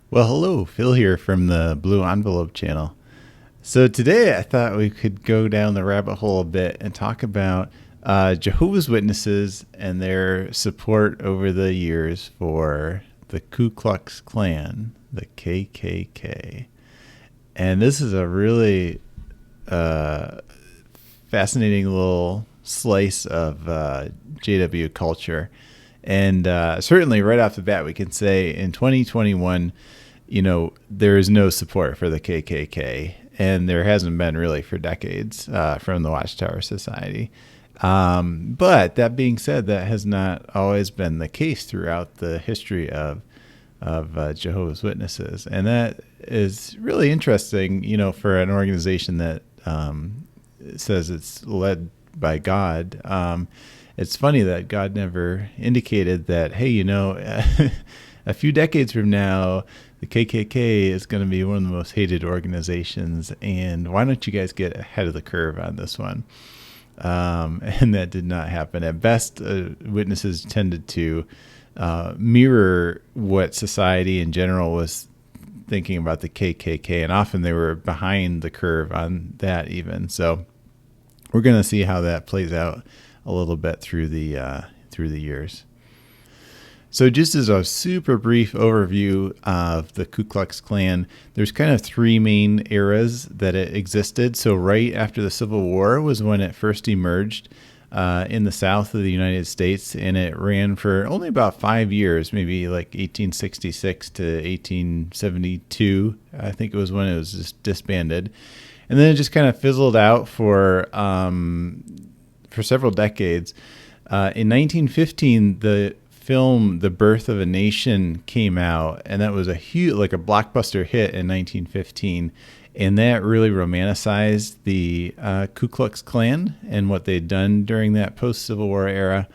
Well, hello, Phil here from the Blue Envelope channel. So today I thought we could go down the rabbit hole a bit and talk about Jehovah's Witnesses and their support over the years for the Ku Klux Klan, the KKK. And this is a really fascinating little slice of JW culture. And certainly right off the bat, we can say in 2021, there is no support for the KKK, and there hasn't been really for decades from the Watchtower Society. But that being said, that has not always been the case throughout the history of Jehovah's Witnesses, and that is really interesting. For an organization that says it's led by God. It's funny that God never indicated that, hey, a few decades from now, the KKK is going to be one of the most hated organizations, and why don't you guys get ahead of the curve on this one? And that did not happen. At best, witnesses tended to mirror what society in general was thinking about the KKK, and often they were behind the curve on that even. So we're going to see how that plays out a little bit through the years. So just as a super brief overview of the Ku Klux Klan, there's kind of three main eras that it existed. So right after the Civil War was when it first emerged in the South of the United States, and it ran for only about 5 years, maybe like 1866 to 1872. I think it was when it was just disbanded. And then it just kind of fizzled out for several decades. In 1915, the film "The Birth of a Nation" came out, and that was a huge, like a blockbuster hit in 1915, and that really romanticized the Ku Klux Klan and what they'd done during that post-Civil War era,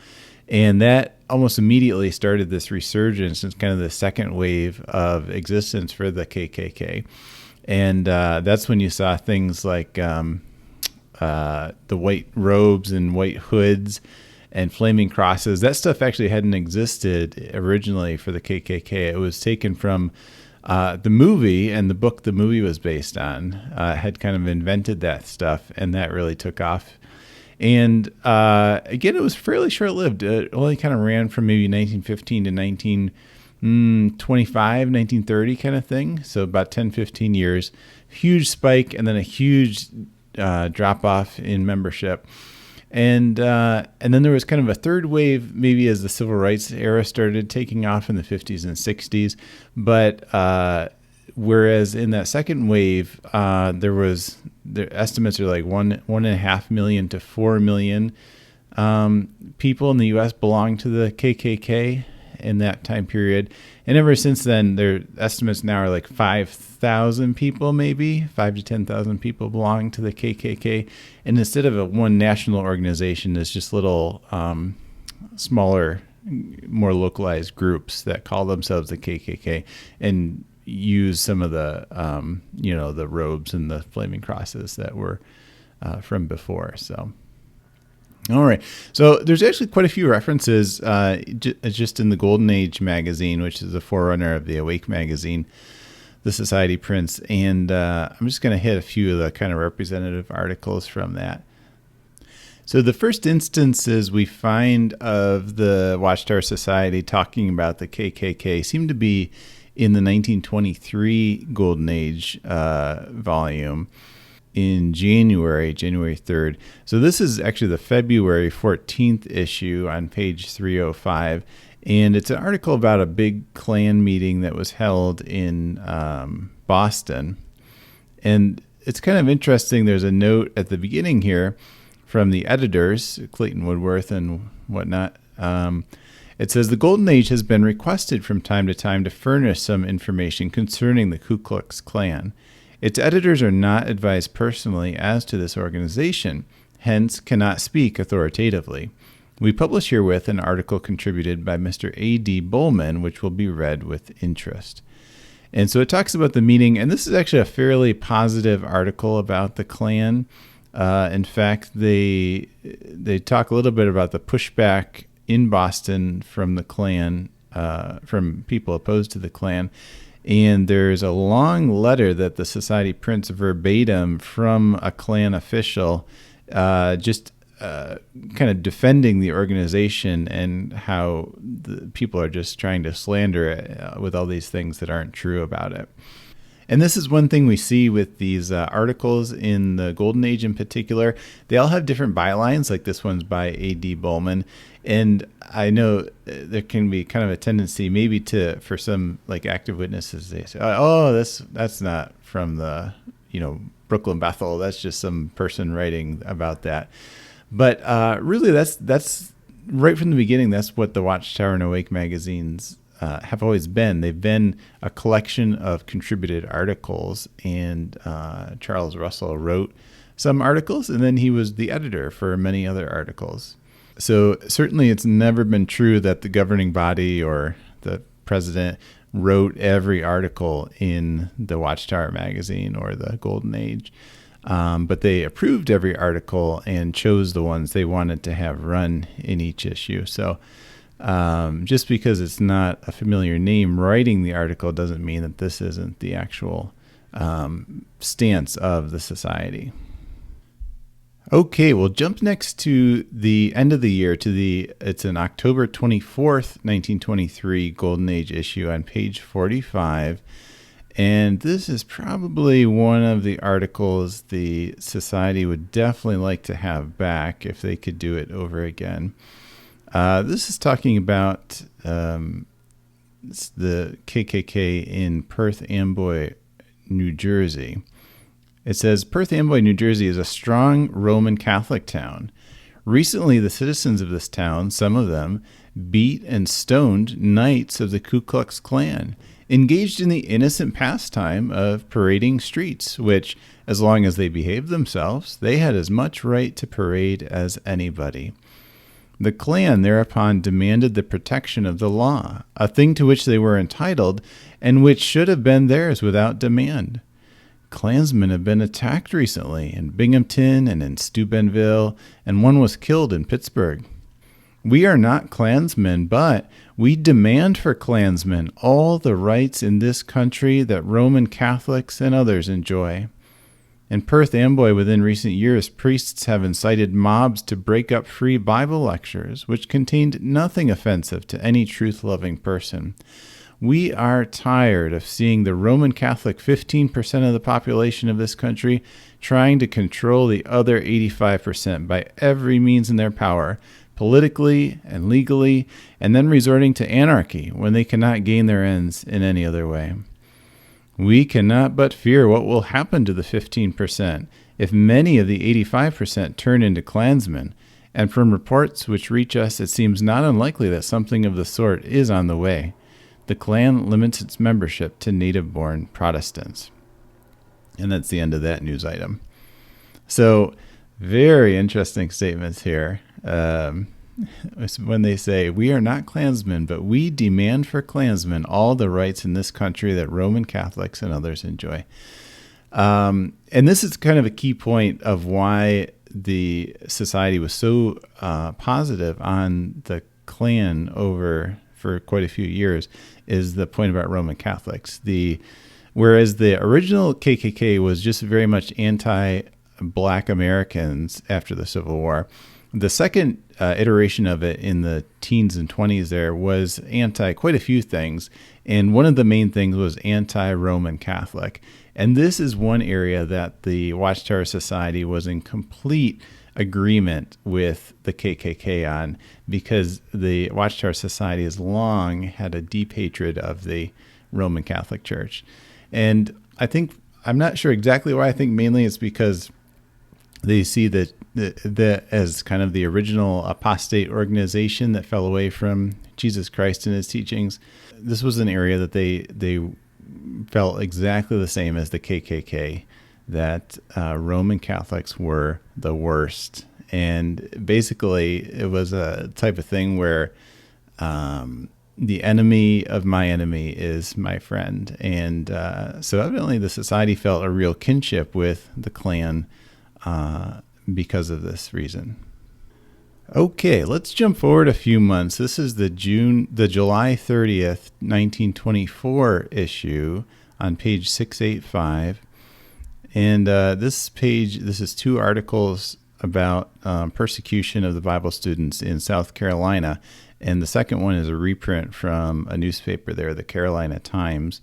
and that almost immediately started this resurgence and kind of the second wave of existence for the KKK, and that's when you saw things like the white robes and white hoods and flaming crosses. That stuff actually hadn't existed originally for the KKK. It was taken from the movie, and the book the movie was based on had kind of invented that stuff, and that really took off. And again, it was fairly short-lived. It only kind of ran from maybe 1915 to 1925, 1930 kind of thing. So about 10, 15 years. Huge spike, and then a huge drop-off in membership. And then there was kind of a third wave, maybe as the civil rights era started taking off in the 50s and 60s. But whereas in that second wave, the estimates are like 1.5 million to 4 million people in the U.S. belonged to the KKK in that time period. And ever since then, their estimates now are like 5,000 people, maybe 5 to 10,000 people belong to the KKK. And instead of one national organization, it's just little smaller, more localized groups that call themselves the KKK and use some of the, the robes and the flaming crosses that were from before. So. All right. So there's actually quite a few references just in the Golden Age magazine, which is the forerunner of the Awake magazine, the Society prints. And I'm just going to hit a few of the kind of representative articles from that. So the first instances we find of the Watchtower Society talking about the KKK seem to be in the 1923 Golden Age volume. In January 3rd. So this is actually the February 14th issue on page 305. And it's an article about a big Klan meeting that was held in Boston. And it's kind of interesting. There's a note at the beginning here from the editors, Clayton Woodworth and whatnot. It says, the Golden Age has been requested from time to time to furnish some information concerning the Ku Klux Klan. Its editors are not advised personally as to this organization, hence cannot speak authoritatively. We publish herewith an article contributed by Mr. A.D. Bowman, which will be read with interest. And so it talks about the meeting, and this is actually a fairly positive article about the Klan. In fact, they talk a little bit about the pushback in Boston from the Klan, from people opposed to the Klan. And there's a long letter that the society prints verbatim from a Klan official, just kind of defending the organization and how the people are just trying to slander it with all these things that aren't true about it. And this is one thing we see with these articles in the Golden Age in particular. They all have different bylines, like this one's by A.D. Bowman. And I know there can be kind of a tendency maybe for some like active witnesses, they say, oh, that's not from the, Brooklyn Bethel. That's just some person writing about that. But really, that's right from the beginning. That's what the Watchtower and Awake magazines have always been. They've been a collection of contributed articles, and Charles Russell wrote some articles, and then he was the editor for many other articles. So certainly it's never been true that the governing body or the president wrote every article in the Watchtower magazine or the Golden Age. But they approved every article and chose the ones they wanted to have run in each issue. So just because it's not a familiar name writing the article doesn't mean that this isn't the actual stance of the society. Okay, we'll jump next to the end of the year it's an October 24th, 1923 Golden Age issue on page 45. And this is probably one of the articles the society would definitely like to have back if they could do it over again. This is talking about the KKK in Perth Amboy, New Jersey. It says, Perth Amboy, New Jersey is a strong Roman Catholic town. Recently, the citizens of this town, some of them, beat and stoned knights of the Ku Klux Klan, engaged in the innocent pastime of parading streets, which, as long as they behaved themselves, they had as much right to parade as anybody. The Klan thereupon demanded the protection of the law, a thing to which they were entitled and which should have been theirs without demand. Klansmen have been attacked recently in Binghamton and in Steubenville, and one was killed in Pittsburgh. We are not Klansmen, but we demand for Klansmen all the rights in this country that Roman Catholics and others enjoy. In Perth Amboy, within recent years, priests have incited mobs to break up free Bible lectures, which contained nothing offensive to any truth-loving person. We are tired of seeing the Roman Catholic 15% of the population of this country trying to control the other 85% by every means in their power, politically and legally, and then resorting to anarchy when they cannot gain their ends in any other way. We cannot but fear what will happen to the 15% if many of the 85% turn into Klansmen, and from reports which reach us, it seems not unlikely that something of the sort is on the way. The Klan limits its membership to native-born Protestants. And that's the end of that news item. So, very interesting statements here. When they say, we are not Klansmen, but we demand for Klansmen all the rights in this country that Roman Catholics and others enjoy. And this is kind of a key point of why the society was so positive on the Klan for quite a few years, is the point about Roman Catholics. Whereas the original KKK was just very much anti-Black Americans after the Civil War, the second iteration of it in the teens and 20s there was anti quite a few things, and one of the main things was anti-Roman Catholic. And this is one area that the Watchtower Society was in complete agreement with the KKK on, because the Watchtower Society has long had a deep hatred of the Roman Catholic Church. And I'm not sure exactly why. I think mainly it's because they see that as kind of the original apostate organization that fell away from Jesus Christ and his teachings. This was an area that they felt exactly the same as the KKK, that Roman Catholics were the worst. And basically it was a type of thing where the enemy of my enemy is my friend. And so evidently the society felt a real kinship with the Klan because of this reason. Okay, let's jump forward a few months. This is the July 30th, 1924 issue on page 685. And this is two articles about persecution of the Bible students in South Carolina. And the second one is a reprint from a newspaper there, the Carolina Times.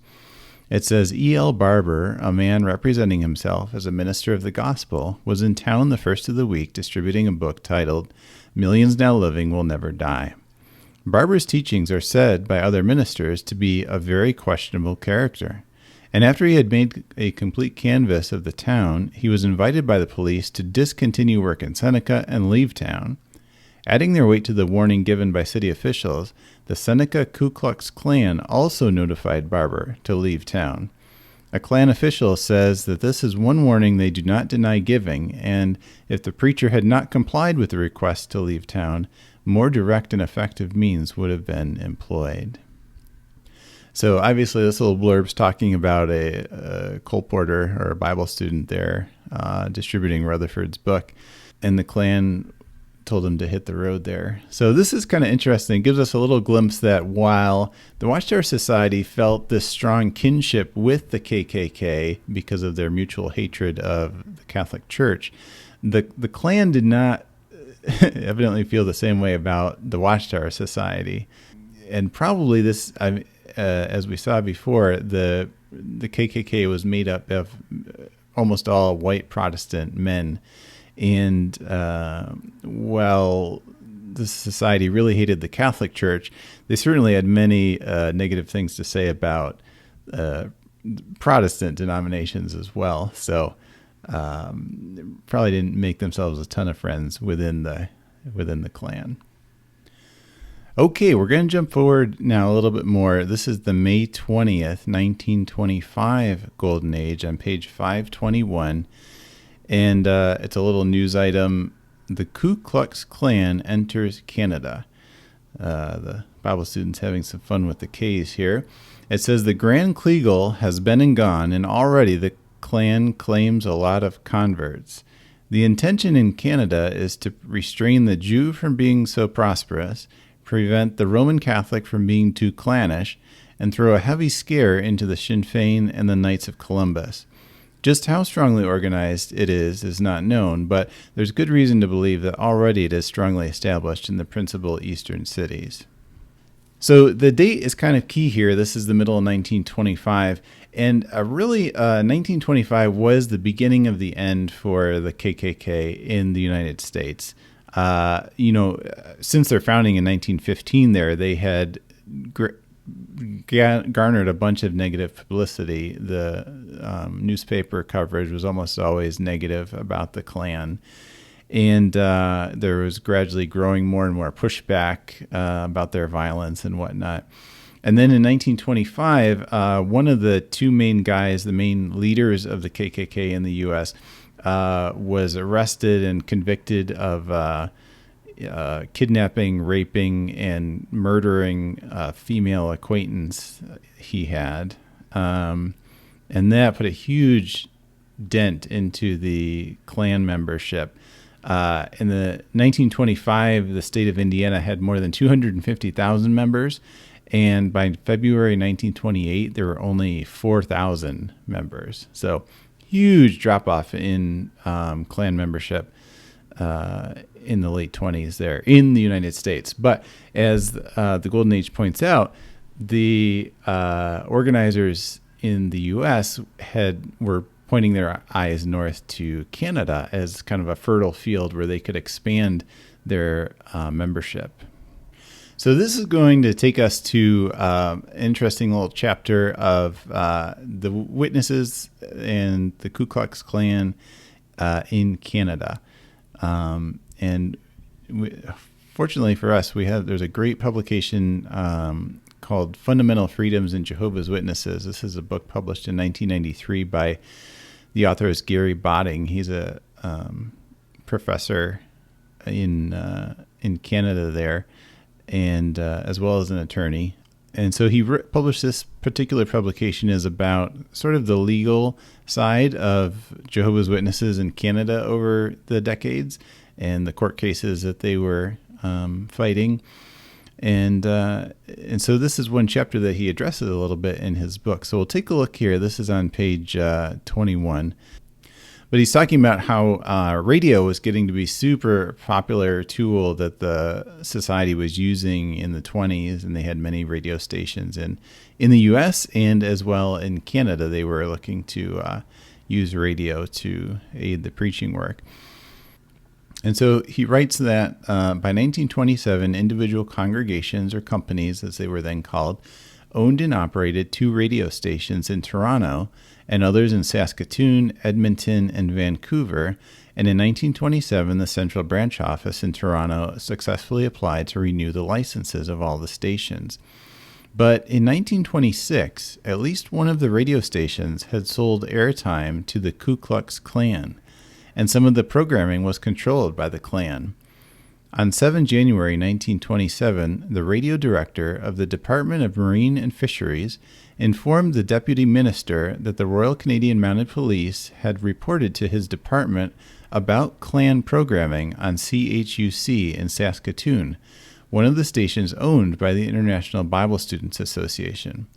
It says, E.L. Barber, a man representing himself as a minister of the gospel, was in town the first of the week distributing a book titled Millions Now Living Will Never Die. Barber's teachings are said by other ministers to be of very questionable character. And after he had made a complete canvass of the town, he was invited by the police to discontinue work in Seneca and leave town. Adding their weight to the warning given by city officials, the Seneca Ku Klux Klan also notified Barber to leave town. A Klan official says that this is one warning they do not deny giving, and if the preacher had not complied with the request to leave town, more direct and effective means would have been employed. So obviously this little blurb's talking about a colporteur or a Bible student there distributing Rutherford's book, and the Klan told him to hit the road there. So this is kind of interesting. It gives us a little glimpse that while the Watchtower Society felt this strong kinship with the KKK because of their mutual hatred of the Catholic Church, the Klan did not evidently feel the same way about the Watchtower Society. And probably this, as we saw before, the KKK was made up of almost all white Protestant men. And while the society really hated the Catholic Church, they certainly had many negative things to say about Protestant denominations as well. So probably didn't make themselves a ton of friends within the Klan. Okay, we're going to jump forward now a little bit more. This is the May 20th, 1925 Golden Age on page 521. And it's a little news item. The Ku Klux Klan enters Canada. The Bible students having some fun with the K's here. It says the Grand Kleagle has been and gone, and already the Klan claims a lot of converts. The intention in Canada is to restrain the Jew from being so prosperous, prevent the Roman Catholic from being too clannish, and throw a heavy scare into the Sinn Féin and the Knights of Columbus. Just how strongly organized it is not known, but there's good reason to believe that already it is strongly established in the principal eastern cities. So the date is kind of key here. This is the middle of 1925, and 1925 was the beginning of the end for the KKK in the United States. Since their founding in 1915 there, they had garnered a bunch of negative publicity. The newspaper coverage was almost always negative about the Klan. And there was gradually growing more and more pushback about their violence and whatnot. And then in 1925, one of the two main guys, the main leaders of the KKK in the U.S., was arrested and convicted of kidnapping, raping, and murdering a female acquaintance he had. And that put a huge dent into the Klan membership. In the 1925, the state of Indiana had more than 250,000 members. And by February 1928, there were only 4,000 members. So huge drop-off in Klan membership in the late 20s there in the United States. But as the Golden Age points out, the organizers in the U.S. were pointing their eyes north to Canada as kind of a fertile field where they could expand their membership. So this is going to take us to an interesting little chapter of the witnesses and the Ku Klux Klan in Canada. Fortunately for us, there's a great publication called Fundamental Freedoms in Jehovah's Witnesses. This is a book published in 1993 by the author is Gary Botting. He's a professor in Canada there, and as well as an attorney. And so he published this particular publication is about sort of the legal side of Jehovah's Witnesses in Canada over the decades. and the court cases that they were fighting. And so this is one chapter that he addresses a little bit in his book. So we'll take a look here. This is on page 21. But he's talking about how radio was getting to be super popular tool that the society was using in the 20s, and they had many radio stations in the U.S. and as well in Canada. They were looking to use radio to aid the preaching work. And so he writes that by 1927, individual congregations or companies, as they were then called, owned and operated 2 radio stations in Toronto and others in Saskatoon, Edmonton, and Vancouver. And in 1927, the Central Branch Office in Toronto successfully applied to renew the licenses of all the stations. But in 1926, at least one of the radio stations had sold airtime to the Ku Klux Klan, and some of the programming was controlled by the Klan. On 7 January 1927, the radio director of the Department of Marine and Fisheries informed the deputy minister that the Royal Canadian Mounted Police had reported to his department about Klan programming on CHUC in Saskatoon, one of the stations owned by the International Bible Students Association.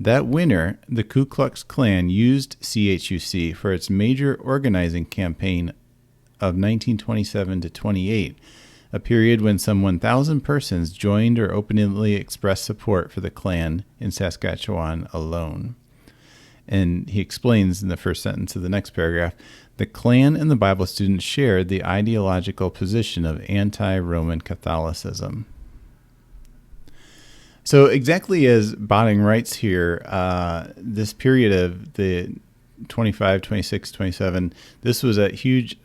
That winter, the Ku Klux Klan used CHUC for its major organizing campaign of 1927 to 28, a period when some 1,000 persons joined or openly expressed support for the Klan in Saskatchewan alone. And he explains in the first sentence of the next paragraph, the Klan and the Bible students shared the ideological position of anti-Roman Catholicism. So exactly as Botting writes here, this period of the 25, 26, 27, this was a huge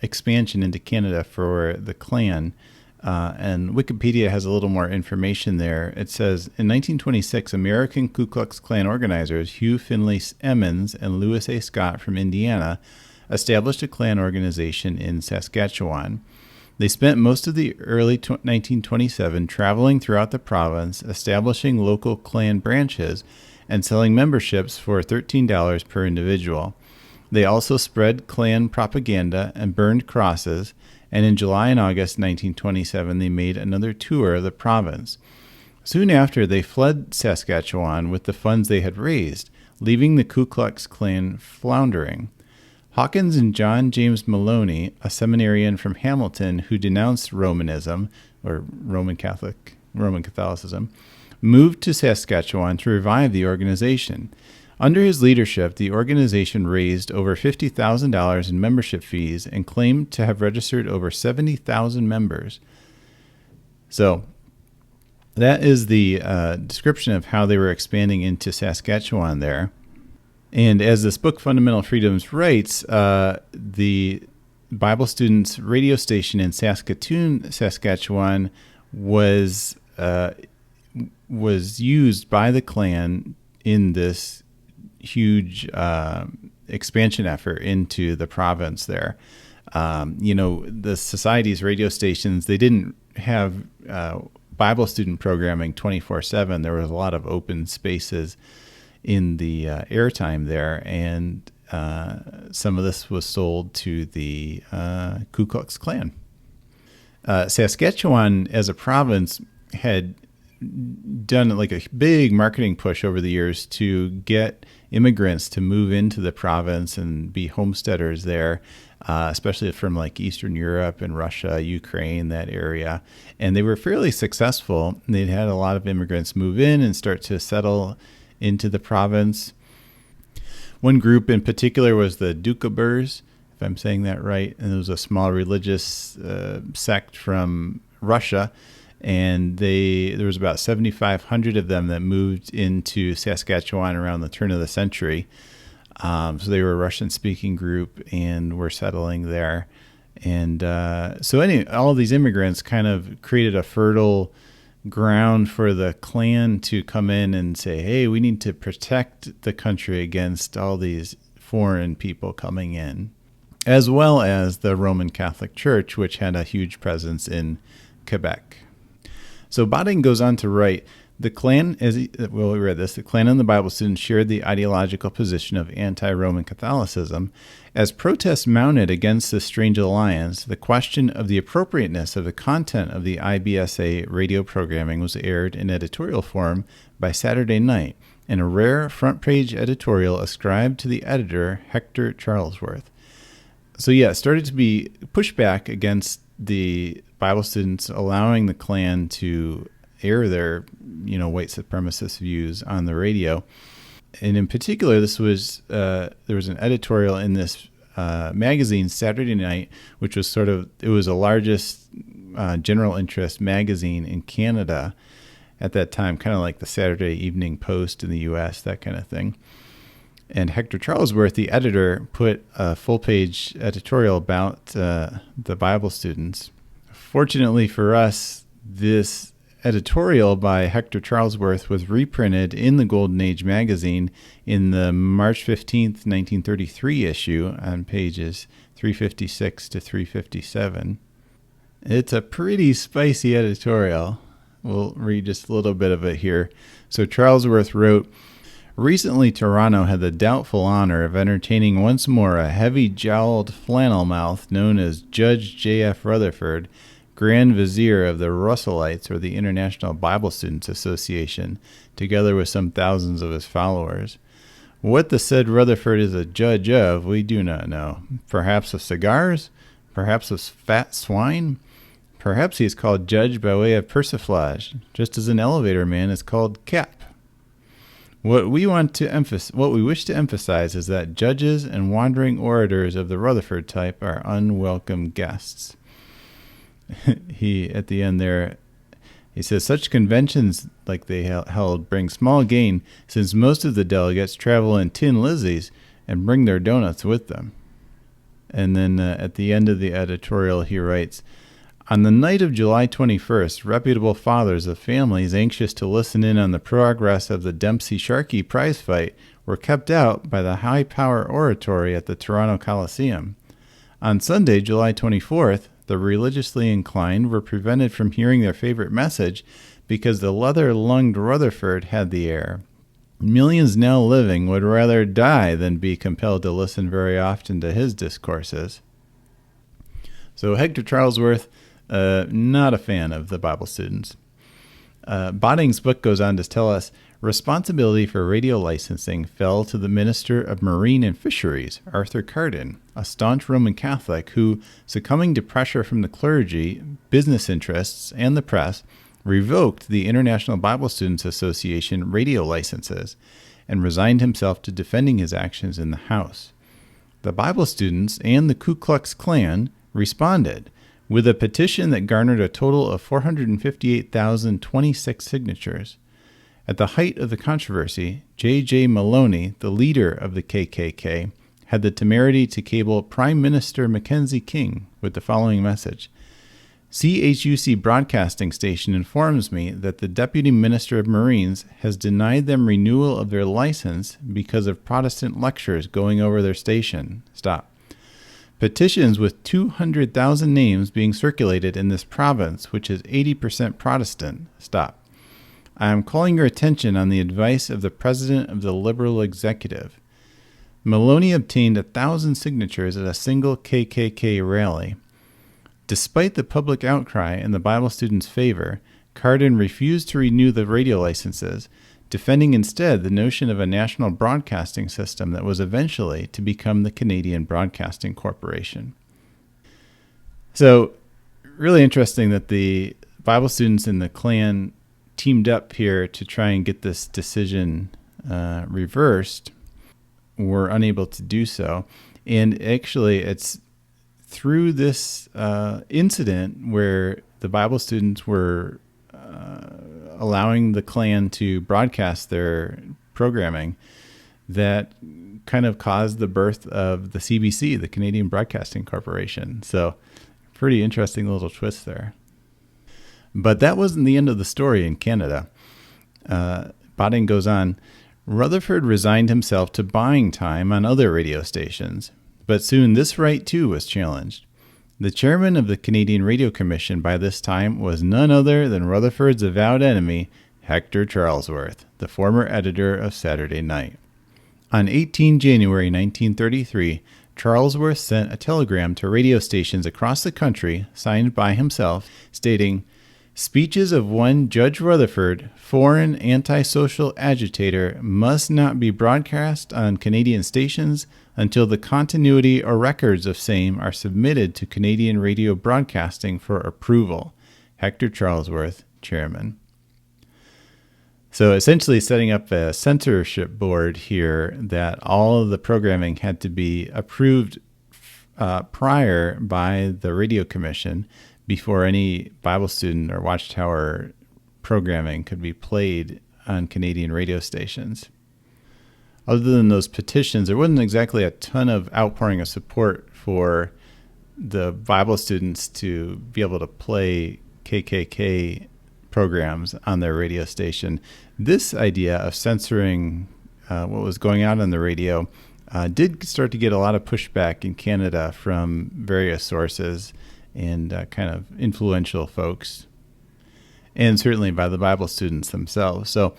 expansion into Canada for the Klan. And Wikipedia has a little more information there. It says, in 1926, American Ku Klux Klan organizers Hugh Finley Emmons and Lewis A. Scott from Indiana established a Klan organization in Saskatchewan. They spent most of the early 1927 traveling throughout the province, establishing local Klan branches and selling memberships for $13 per individual. They also spread Klan propaganda and burned crosses, and in July and August 1927 they made another tour of the province. Soon after, they fled Saskatchewan with the funds they had raised, leaving the Ku Klux Klan floundering. Hawkins and John James Maloney, a seminarian from Hamilton who denounced Romanism, or Roman Catholicism, moved to Saskatchewan to revive the organization. Under his leadership, the organization raised over $50,000 in membership fees and claimed to have registered over 70,000 members. So that is the description of how they were expanding into Saskatchewan there. And as this book, Fundamental Freedoms, writes, the Bible Students radio station in Saskatoon, Saskatchewan was used by the Klan in this huge expansion effort into the province there. The society's radio stations, they didn't have Bible student programming 24/7. There was a lot of open spaces in the airtime there, and some of this was sold to the Ku Klux Klan. Saskatchewan, as a province, had done like a big marketing push over the years to get immigrants to move into the province and be homesteaders there, especially from like Eastern Europe and Russia, Ukraine, that area. And they were fairly successful. They'd had a lot of immigrants move in and start to settle into the province. One group in particular was the Doukhobors, if I'm saying that right. And it was a small religious sect from Russia. And there was about 7,500 of them that moved into Saskatchewan around the turn of the century. So they were a Russian-speaking group and were settling there. And all of these immigrants kind of created a fertile ground for the Klan to come in and say, hey, we need to protect the country against all these foreign people coming in, as well as the Roman Catholic Church, which had a huge presence in Quebec. So Botting goes on to write, The Klan, we read this, the Klan and the Bible students shared the ideological position of anti-Roman Catholicism. As protests mounted against this strange alliance, the question of the appropriateness of the content of the IBSA radio programming was aired in editorial form by Saturday night in a rare front-page editorial ascribed to the editor, Hector Charlesworth. So yeah, it started to be pushback against the Bible students allowing the Klan to air their, white supremacist views on the radio. And in particular, this was there was an editorial in this magazine, Saturday Night, which was it was the largest general interest magazine in Canada at that time, kind of like the Saturday Evening Post in the U.S., that kind of thing. And Hector Charlesworth, the editor, put a full-page editorial about the Bible students. Fortunately for us, this editorial by Hector Charlesworth was reprinted in the Golden Age magazine in the March 15th, 1933 issue on pages 356 to 357. It's a pretty spicy editorial. We'll read just a little bit of it here. So Charlesworth wrote, "Recently, Toronto had the doubtful honor of entertaining once more a heavy-jowled flannel-mouth known as Judge J.F. Rutherford, Grand Vizier of the Russellites, or the International Bible Students Association, together with some thousands of his followers. What the said Rutherford is a judge of, we do not know. Perhaps of cigars? Perhaps of fat swine? Perhaps he is called judge by way of persiflage, just as an elevator man is called cap. What we wish to emphasize is that judges and wandering orators of the Rutherford type are unwelcome guests." At the end there, he says, "Such conventions like they held bring small gain, since most of the delegates travel in tin lizzies and bring their donuts with them." And then at the end of the editorial, he writes, "On the night of July 21st, reputable fathers of families anxious to listen in on the progress of the Dempsey-Sharkey prize fight were kept out by the high-power oratory at the Toronto Coliseum. On Sunday, July 24th, the religiously inclined were prevented from hearing their favorite message because the leather-lunged Rutherford had the air. Millions now living would rather die than be compelled to listen very often to his discourses." So Hector Charlesworth, not a fan of the Bible students. Botting's book goes on to tell us, responsibility for radio licensing fell to the Minister of Marine and Fisheries, Arthur Carden, a staunch Roman Catholic who, succumbing to pressure from the clergy, business interests, and the press, revoked the International Bible Students Association radio licenses and resigned himself to defending his actions in the House. The Bible students and the Ku Klux Klan responded with a petition that garnered a total of 458,026 signatures. At the height of the controversy, J.J. Maloney, the leader of the KKK, had the temerity to cable Prime Minister Mackenzie King with the following message: "CHUC broadcasting station informs me that the Deputy Minister of Marines has denied them renewal of their license because of Protestant lectures going over their station. Stop. Petitions with 200,000 names being circulated in this province, which is 80% Protestant. Stop. I am calling your attention on the advice of the President of the Liberal Executive." Maloney obtained 1,000 signatures at a single KKK rally. Despite the public outcry in the Bible students' favor, Carden refused to renew the radio licenses, defending instead the notion of a national broadcasting system that was eventually to become the Canadian Broadcasting Corporation. So, really interesting that the Bible students and the Klan teamed up here to try and get this decision reversed. Were unable to do so. And actually, it's through this incident where the Bible students were allowing the Klan to broadcast their programming that kind of caused the birth of the CBC, the Canadian Broadcasting Corporation. So pretty interesting little twist there. But that wasn't the end of the story in Canada. Botting goes on, "Rutherford resigned himself to buying time on other radio stations, but soon this right too was challenged. The chairman of the Canadian Radio Commission by this time was none other than Rutherford's avowed enemy, Hector Charlesworth, the former editor of Saturday Night. On 18 January 1933, Charlesworth sent a telegram to radio stations across the country, signed by himself, stating, "Speeches of one Judge Rutherford, foreign antisocial agitator, must not be broadcast on Canadian stations until the continuity or records of same are submitted to Canadian Radio Broadcasting for approval. Hector Charlesworth, Chairman." So essentially setting up a censorship board here that all of the programming had to be approved prior by the Radio Commission before any Bible student or Watchtower programming could be played on Canadian radio stations. Other than those petitions, there wasn't exactly a ton of outpouring of support for the Bible students to be able to play KKK programs on their radio station. This idea of censoring what was going on the radio did start to get a lot of pushback in Canada from various sources and kind of influential folks, and certainly by the Bible students themselves. So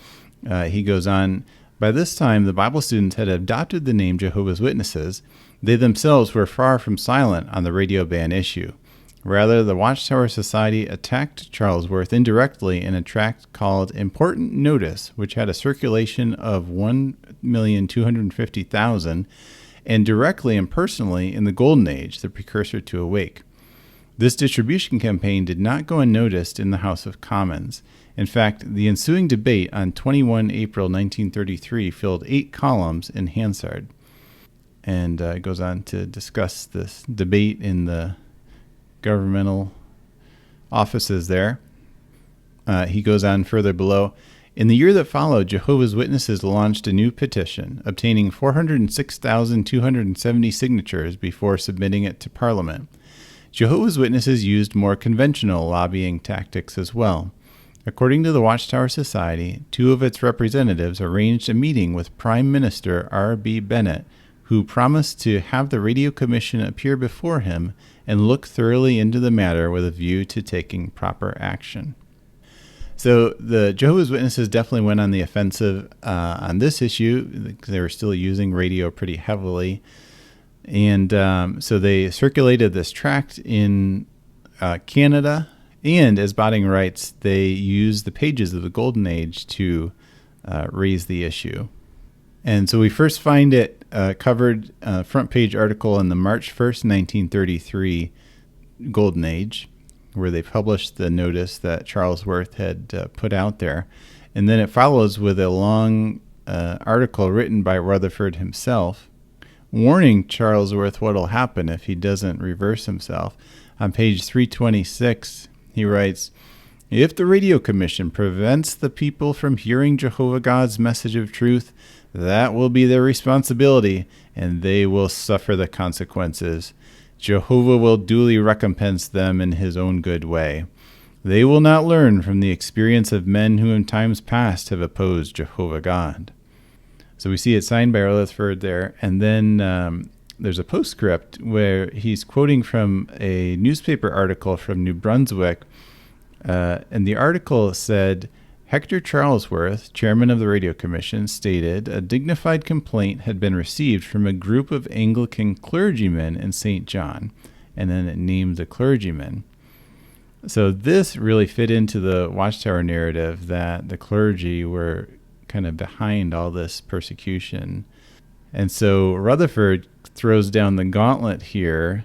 he goes on, by this time, the Bible students had adopted the name Jehovah's Witnesses. They themselves were far from silent on the radio ban issue. Rather, the Watchtower Society attacked Charlesworth indirectly in a tract called Important Notice, which had a circulation of 1,250,000, and directly and personally in the Golden Age, the precursor to Awake. This distribution campaign did not go unnoticed in the House of Commons. In fact, the ensuing debate on 21 April 1933 filled 8 columns in Hansard. And it goes on to discuss this debate in the governmental offices there. He goes on further below. In the year that followed, Jehovah's Witnesses launched a new petition, obtaining 406,270 signatures before submitting it to Parliament. Jehovah's Witnesses used more conventional lobbying tactics as well. According to the Watchtower Society, 2 of its representatives arranged a meeting with Prime Minister R.B. Bennett, who promised to have the Radio Commission appear before him and look thoroughly into the matter with a view to taking proper action. So the Jehovah's Witnesses definitely went on the offensive on this issue, because they were still using radio pretty heavily. And so they circulated this tract in Canada, and as Botting writes, they used the pages of the Golden Age to raise the issue. And so we first find it covered front page article in the March 1st, 1933 Golden Age, where they published the notice that Charlesworth had put out there. And then it follows with a long article written by Rutherford himself, warning Charlesworth what will happen if he doesn't reverse himself. On page 326, he writes, "If the Radio Commission prevents the people from hearing Jehovah God's message of truth, that will be their responsibility, and they will suffer the consequences. Jehovah will duly recompense them in his own good way. They will not learn from the experience of men who in times past have opposed Jehovah God." So we see it signed by Rutherford there, and then there's a postscript where he's quoting from a newspaper article from New Brunswick, and the article said, "Hector Charlesworth, chairman of the Radio Commission, stated a dignified complaint had been received from a group of Anglican clergymen in St. John," and then it named the clergymen. So this really fit into the Watchtower narrative that the clergy were kind of behind all this persecution. And so Rutherford throws down the gauntlet here.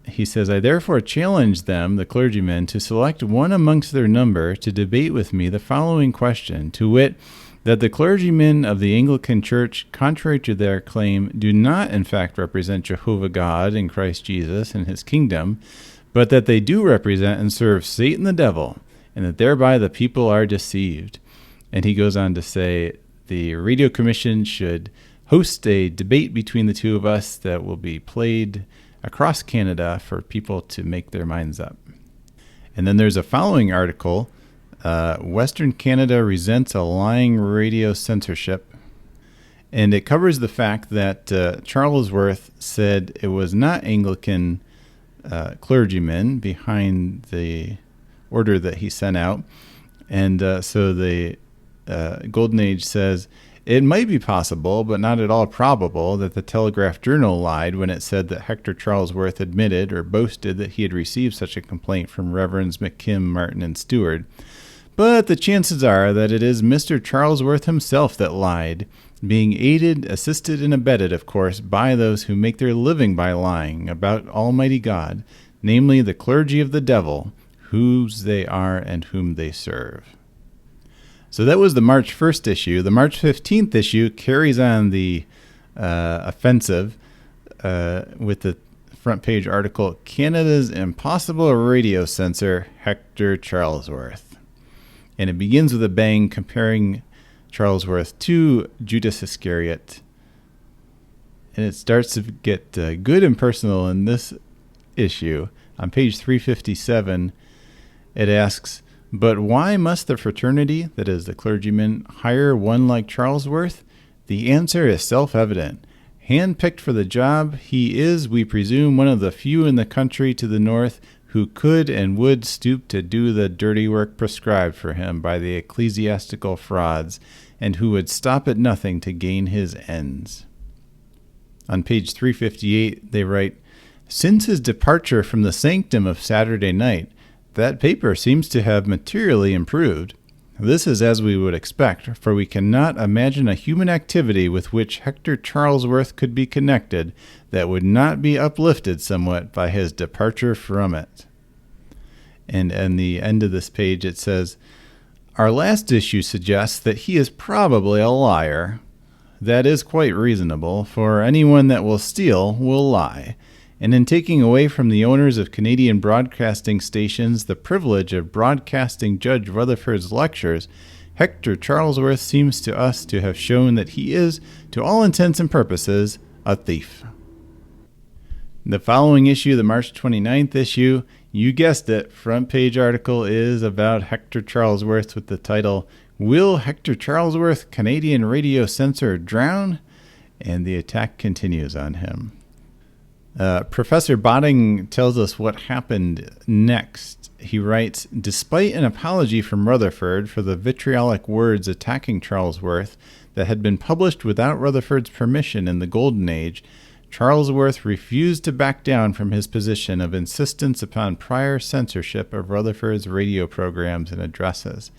He says, "I therefore challenge them, the clergymen, to select one amongst their number to debate with me the following question, to wit, that the clergymen of the Anglican Church, contrary to their claim, do not in fact represent Jehovah God in Christ Jesus and his kingdom, but that they do represent and serve Satan the devil, and that thereby the people are deceived." And he goes on to say the Radio Commission should host a debate between the 2 of us that will be played across Canada for people to make their minds up. And then there's a following article, Western Canada resents a lying radio censorship. And it covers the fact that Charlesworth said it was not Anglican clergymen behind the order that he sent out. And so the Golden Age says, it might be possible, but not at all probable, that the Telegraph Journal lied when it said that Hector Charlesworth admitted or boasted that he had received such a complaint from Reverends McKim, Martin, and Stewart. But the chances are that it is Mr. Charlesworth himself that lied, being aided, assisted, and abetted, of course, by those who make their living by lying about Almighty God, namely the clergy of the devil, whose they are and whom they serve. So that was the March 1st issue. The March 15th issue carries on the offensive with the front page article, Canada's Impossible Radio Censor, Hector Charlesworth. And it begins with a bang comparing Charlesworth to Judas Iscariot. And it starts to get good and personal in this issue. On page 357, it asks, but why must the fraternity, that is the clergyman, hire one like Charlesworth? The answer is self-evident. Hand-picked for the job, he is, we presume, one of the few in the country to the north who could and would stoop to do the dirty work prescribed for him by the ecclesiastical frauds, and who would stop at nothing to gain his ends. On page 358, they write, since his departure from the sanctum of Saturday night, that paper seems to have materially improved. This is as we would expect, for we cannot imagine a human activity with which Hector Charlesworth could be connected that would not be uplifted somewhat by his departure from it. And at the end of this page it says, our last issue suggests that he is probably a liar. That is quite reasonable, for anyone that will steal will lie. And in taking away from the owners of Canadian broadcasting stations the privilege of broadcasting Judge Rutherford's lectures, Hector Charlesworth seems to us to have shown that he is, to all intents and purposes, a thief. The following issue, the March 29th issue, you guessed it, front page article is about Hector Charlesworth with the title, Will Hector Charlesworth, Canadian Radio Censor, Drown? And the attack continues on him. Professor Botting tells us what happened next. He writes, despite an apology from Rutherford for the vitriolic words attacking Charlesworth that had been published without Rutherford's permission in the Golden Age, Charlesworth refused to back down from his position of insistence upon prior censorship of Rutherford's radio programs and addresses.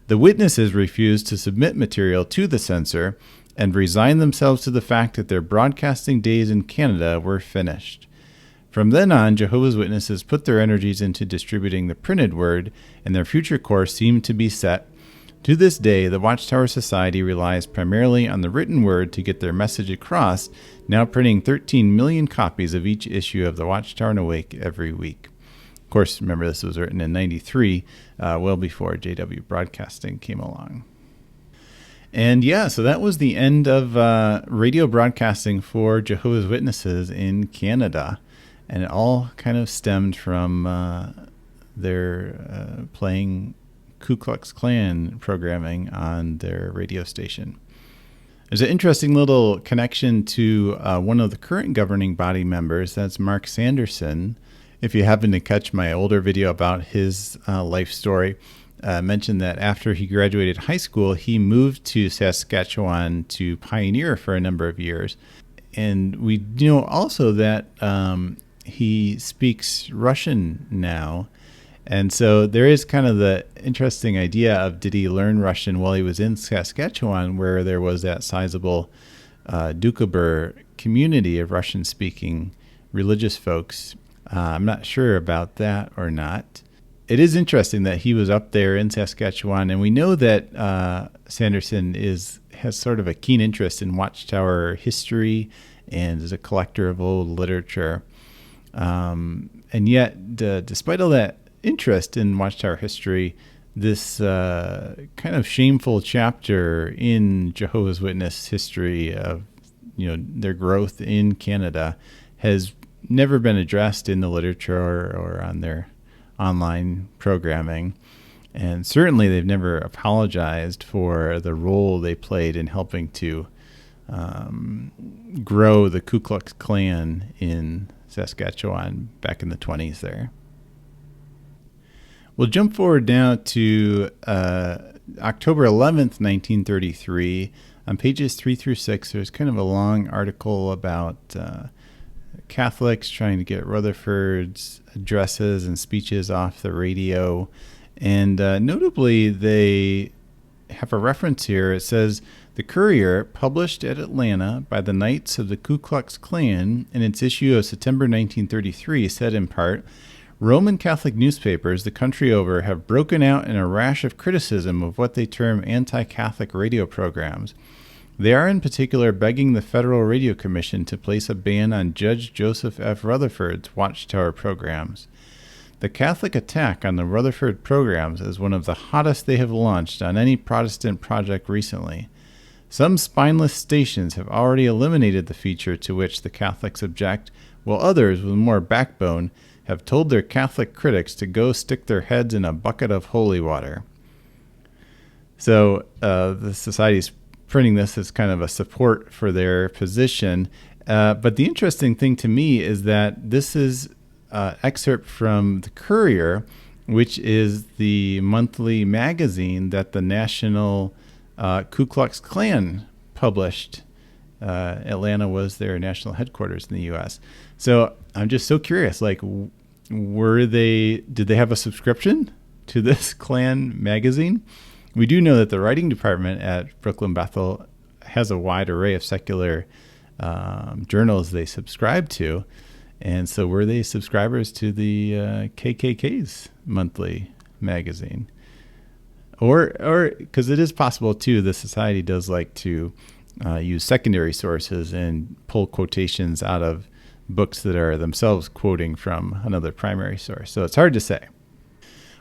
The witnesses refused to submit material to the censor and resigned themselves to the fact that their broadcasting days in Canada were finished. From then on, Jehovah's Witnesses put their energies into distributing the printed word, and their future course seemed to be set. To this day, the Watchtower Society relies primarily on the written word to get their message across, now printing 13 million copies of each issue of the Watchtower and Awake every week. Of course, remember this was written in 93, well before JW Broadcasting came along. And yeah, so that was the end of radio broadcasting for Jehovah's Witnesses in Canada. And it all kind of stemmed from their playing Ku Klux Klan programming on their radio station. There's an interesting little connection to one of the current governing body members. That's Mark Sanderson. If you happen to catch my older video about his life story, mentioned that after he graduated high school, he moved to Saskatchewan to pioneer for a number of years. And we know also that he speaks Russian now. And so there is kind of the interesting idea of, did he learn Russian while he was in Saskatchewan, where there was that sizable Doukhobor community of Russian-speaking religious folks? I'm not sure about that or not. It is interesting that he was up there in Saskatchewan, and we know that Sanderson has sort of a keen interest in Watchtower history and is a collector of old literature. And yet, despite all that interest in Watchtower history, this kind of shameful chapter in Jehovah's Witness history of their growth in Canada has never been addressed in the literature or on their online programming. And certainly they've never apologized for the role they played in helping to grow the Ku Klux Klan in Saskatchewan back in the 20s there. We'll jump forward now to October 11th, 1933, on pages 3 through 6, there's kind of a long article about Catholics trying to get Rutherford's addresses and speeches off the radio. And notably, they have a reference here. It says, "The Courier, published at Atlanta by the Knights of the Ku Klux Klan in its issue of September 1933, said in part, Roman Catholic newspapers the country over have broken out in a rash of criticism of what they term anti-Catholic radio programs. They are in particular begging the Federal Radio Commission to place a ban on Judge Joseph F. Rutherford's Watchtower programs. The Catholic attack on the Rutherford programs is one of the hottest they have launched on any Protestant project recently. Some spineless stations have already eliminated the feature to which the Catholics object, while others with more backbone have told their Catholic critics to go stick their heads in a bucket of holy water." So the society's printing this as kind of a support for their position. But the interesting thing to me is that this is excerpt from the Courier, which is the monthly magazine that the National Ku Klux Klan published. Atlanta was their national headquarters in the U.S. So I'm just so curious, like, did they have a subscription to this Klan magazine? We do know that the writing department at Brooklyn Bethel has a wide array of secular journals they subscribe to. And so were they subscribers to the KKK's monthly magazine? Or because it is possible, too, the society does like to use secondary sources and pull quotations out of books that are themselves quoting from another primary source. So it's hard to say.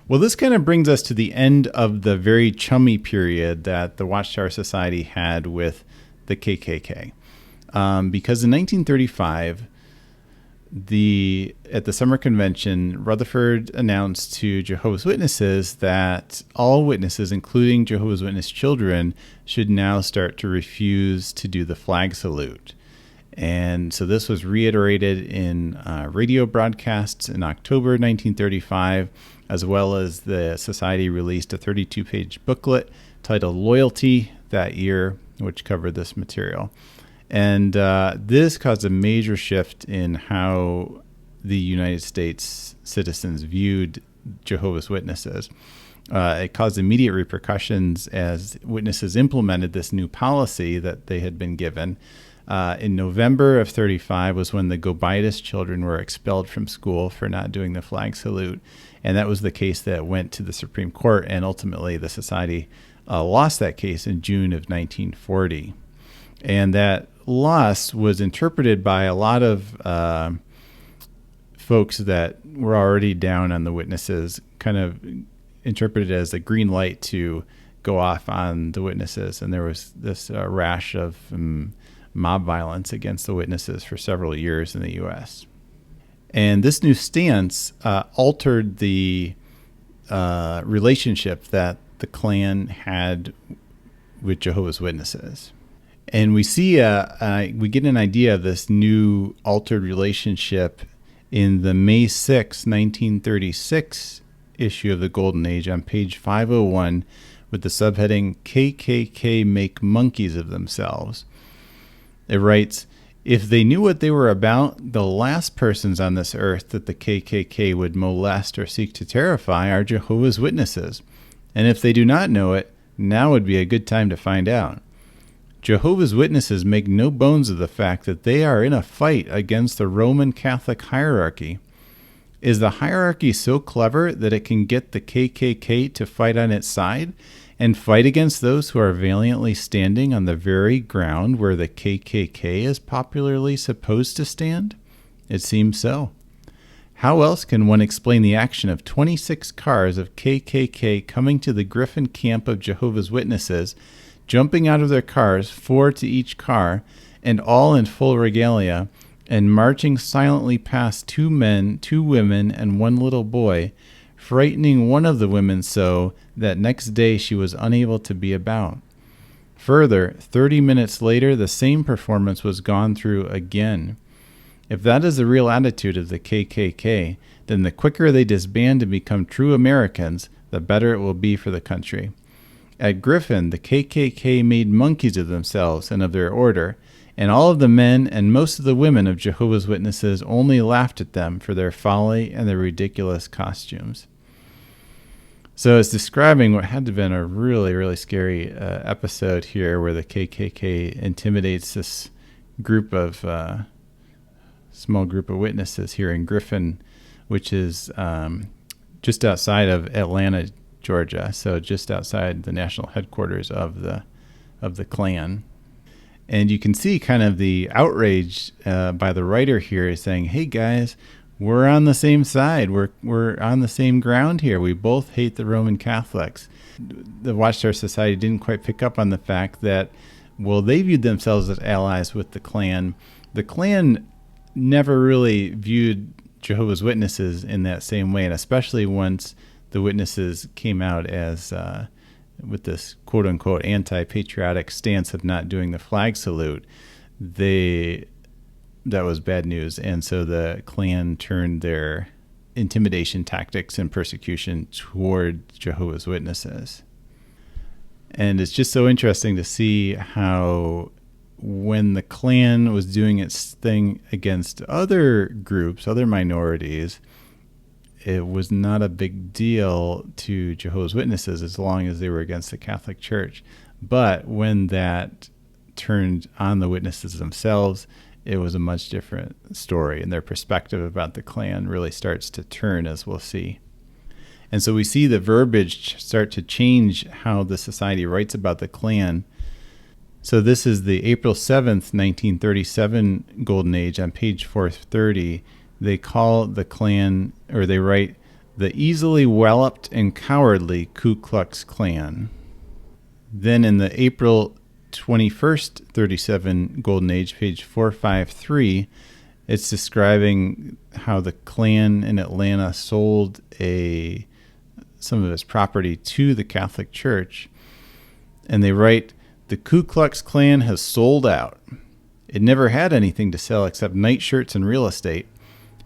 Well, this kind of brings us to the end of the very chummy period that the Watchtower Society had with the KKK. Because in 1935, at the summer convention, Rutherford announced to Jehovah's Witnesses that all witnesses, including Jehovah's Witness children, should now start to refuse to do the flag salute. And so this was reiterated in radio broadcasts in October 1935, as well as the society released a 32-page booklet titled Loyalty that year, which covered this material. And this caused a major shift in how the United States citizens viewed Jehovah's Witnesses. It caused immediate repercussions as witnesses implemented this new policy that they had been given. In November of 35 was when the Gobitis children were expelled from school for not doing the flag salute. And that was the case that went to the Supreme Court. And ultimately, the society lost that case in June of 1940. And that loss was interpreted by a lot of folks that were already down on the witnesses, kind of interpreted as a green light to go off on the witnesses. And there was this rash of mob violence against the witnesses for several years in the U.S. And this new stance altered the relationship that the Klan had with Jehovah's Witnesses. And we see, we get an idea of this new altered relationship in the May 6, 1936 issue of the Golden Age on page 501 with the subheading, KKK Make Monkeys of Themselves. It writes, "If they knew what they were about, the last persons on this earth that the KKK would molest or seek to terrify are Jehovah's Witnesses. And if they do not know it, now would be a good time to find out. Jehovah's Witnesses make no bones of the fact that they are in a fight against the Roman Catholic hierarchy. Is the hierarchy so clever that it can get the KKK to fight on its side and fight against those who are valiantly standing on the very ground where the KKK is popularly supposed to stand? It seems so. How else can one explain the action of 26 cars of KKK coming to the Griffin camp of Jehovah's Witnesses, jumping out of their cars, 4 to each car, and all in full regalia, and marching silently past 2 men, 2 women, and 1 little boy, frightening one of the women so that next day she was unable to be about. Further, 30 minutes later, the same performance was gone through again. If that is the real attitude of the KKK, then the quicker they disband and become true Americans, the better it will be for the country. At Griffin, the KKK made monkeys of themselves and of their order, and all of the men and most of the women of Jehovah's Witnesses only laughed at them for their folly and their ridiculous costumes. So it's describing what had to have been a really, really scary episode here where the KKK intimidates this small group of witnesses here in Griffin, which is just outside of Atlanta, Georgia, so just outside the national headquarters of the Klan. And you can see kind of the outrage by the writer here is saying, hey guys, we're on the same side. We're on the same ground here. We both hate the Roman Catholics. The Watchtower Society didn't quite pick up on the fact that, well, they viewed themselves as allies with the Klan. The Klan never really viewed Jehovah's Witnesses in that same way, and especially once the witnesses came out as with this quote-unquote anti-patriotic stance of not doing the flag salute, that was bad news. And so the Klan turned their intimidation tactics and persecution toward Jehovah's Witnesses. And it's just so interesting to see how when the Klan was doing its thing against other groups, other minorities, it was not a big deal to Jehovah's Witnesses as long as they were against the Catholic Church. But when that turned on the witnesses themselves, it was a much different story, and their perspective about the Klan really starts to turn, as we'll see. And so we see the verbiage start to change how the society writes about the Klan. So this is the April 7th, 1937 Golden Age on page 430. They call the Klan, or they write, the easily walloped and cowardly Ku Klux Klan. Then in the April 21st, 37 Golden Age, page 453, it's describing how the Klan in Atlanta sold some of its property to the Catholic Church. And they write, the Ku Klux Klan has sold out. It never had anything to sell except nightshirts and real estate.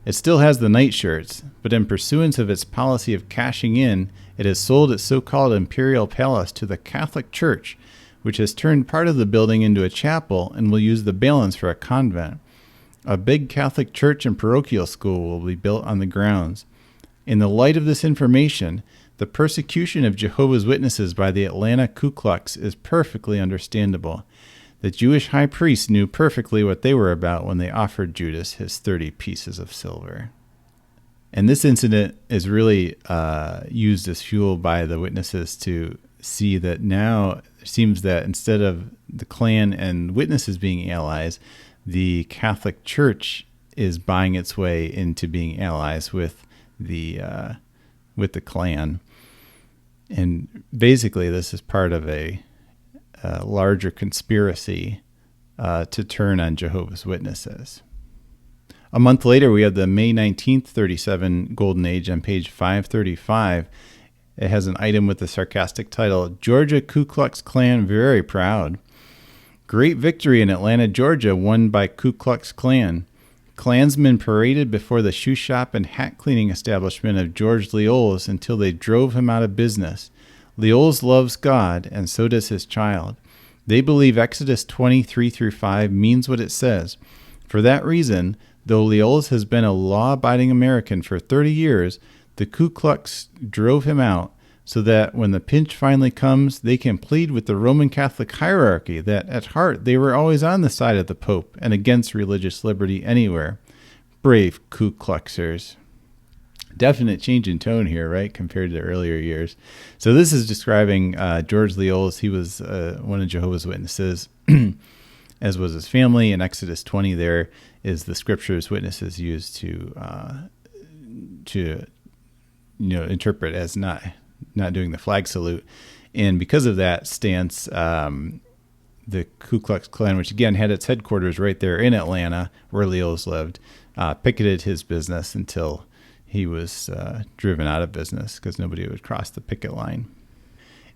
It still has the nightshirts, but in pursuance of its policy of cashing in, it has sold its so-called imperial palace to the Catholic Church, which has turned part of the building into a chapel and will use the balance for a convent. A big Catholic church and parochial school will be built on the grounds. In the light of this information, the persecution of Jehovah's Witnesses by the Atlanta Ku Klux is perfectly understandable. The Jewish high priest knew perfectly what they were about when they offered Judas his 30 pieces of silver. And this incident is really used as fuel by the witnesses to see that now it seems that instead of the Klan and witnesses being allies, the Catholic Church is buying its way into being allies with the Klan. And basically this is part of a larger conspiracy to turn on Jehovah's Witnesses. A month later, we have the May 19th, 37 Golden Age on page 535. It has an item with the sarcastic title, Georgia Ku Klux Klan Very Proud. Great victory in Atlanta, Georgia, won by Ku Klux Klan. Klansmen paraded before the shoe shop and hat cleaning establishment of George Leols until they drove him out of business. Leols loves God, and so does his child. They believe Exodus 20:3-5 means what it says. For that reason, though Leols has been a law-abiding American for 30 years, the Ku Klux drove him out so that when the pinch finally comes, they can plead with the Roman Catholic hierarchy that at heart they were always on the side of the Pope and against religious liberty anywhere. Brave Ku Kluxers. Definite change in tone here, right, compared to earlier years. So this is describing George Leols. He was one of Jehovah's Witnesses, as was his family. In Exodus 20, there is the scriptures witnesses used to interpret as not doing the flag salute. And because of that stance, the Ku Klux Klan, which again had its headquarters right there in Atlanta, where Leols lived, picketed his business until he was driven out of business because nobody would cross the picket line.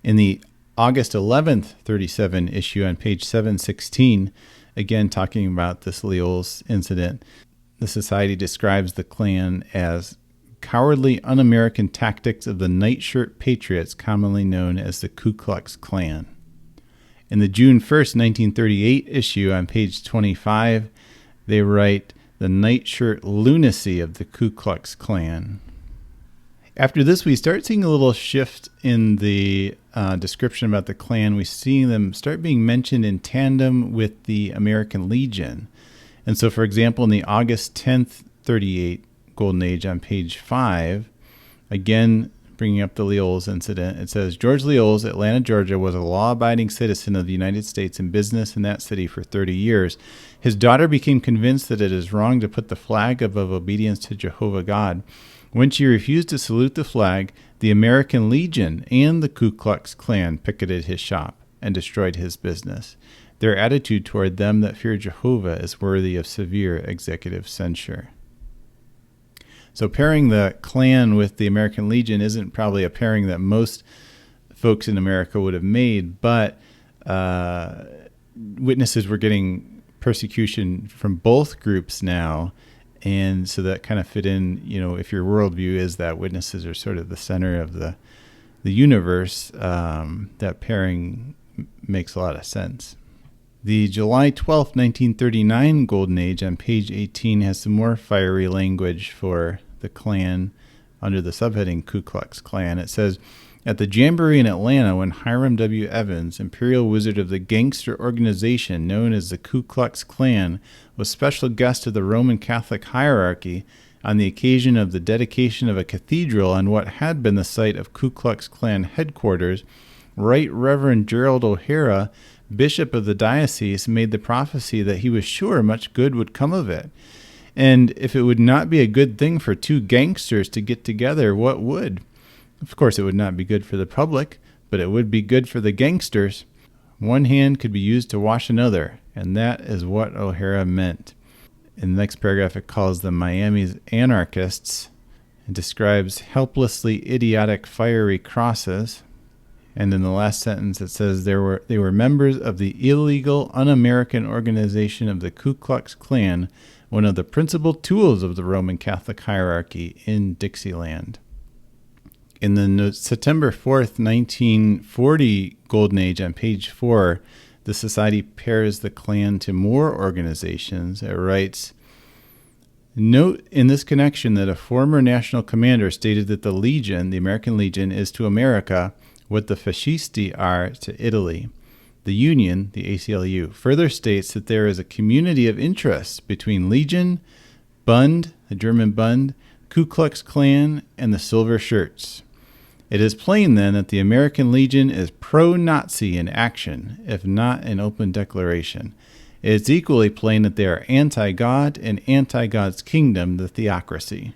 In the August 11th, 37 issue on page 716, again talking about this Leols incident, the Society describes the Klan as cowardly, un-American tactics of the nightshirt patriots commonly known as the Ku Klux Klan. In the June 1st, 1938 issue on page 25, they write, "The nightshirt lunacy of the Ku Klux Klan." After this, we start seeing a little shift in the description about the Klan. We see them start being mentioned in tandem with the American Legion. And so, for example, in the August 10th, 38 Golden Age on page 5, again, bringing up the Leols incident, it says, George Leols, Atlanta, Georgia, was a law-abiding citizen of the United States in business in that city for 30 years. His daughter became convinced that it is wrong to put the flag above obedience to Jehovah God. When she refused to salute the flag, the American Legion and the Ku Klux Klan picketed his shop and destroyed his business. Their attitude toward them that fear Jehovah is worthy of severe executive censure. So pairing the Klan with the American Legion isn't probably a pairing that most folks in America would have made, but witnesses were getting persecution from both groups now. And so that kind of fit in, if your worldview is that witnesses are sort of the center of the universe, that pairing makes a lot of sense. The July 12th, 1939 Golden Age on page 18 has some more fiery language for the Klan under the subheading Ku Klux Klan. It says, at the Jamboree in Atlanta, when Hiram W. Evans, imperial wizard of the gangster organization known as the Ku Klux Klan, was special guest of the Roman Catholic hierarchy on the occasion of the dedication of a cathedral on what had been the site of Ku Klux Klan headquarters, Right Reverend Gerald O'Hara, bishop of the diocese, made the prophecy that he was sure much good would come of it. And if it would not be a good thing for two gangsters to get together, what would? Of course, it would not be good for the public, but it would be good for the gangsters. One hand could be used to wash another, and that is what O'Hara meant. In the next paragraph, it calls them Miami's anarchists and describes helplessly idiotic fiery crosses. And in the last sentence, it says they were members of the illegal, un-American organization of the Ku Klux Klan, one of the principal tools of the Roman Catholic hierarchy in Dixieland. In the September 4th, 1940 Golden Age on page 4, the Society pairs the Klan to more organizations. It writes, note in this connection that a former national commander stated that the Legion, the American Legion, is to America what the fascisti are to Italy. The Union, the ACLU, further states that there is a community of interest between Legion, Bund, the German Bund, Ku Klux Klan, and the Silver Shirts. It is plain, then, that the American Legion is pro-Nazi in action, if not in open declaration. It is equally plain that they are anti-God and anti-God's kingdom, the theocracy.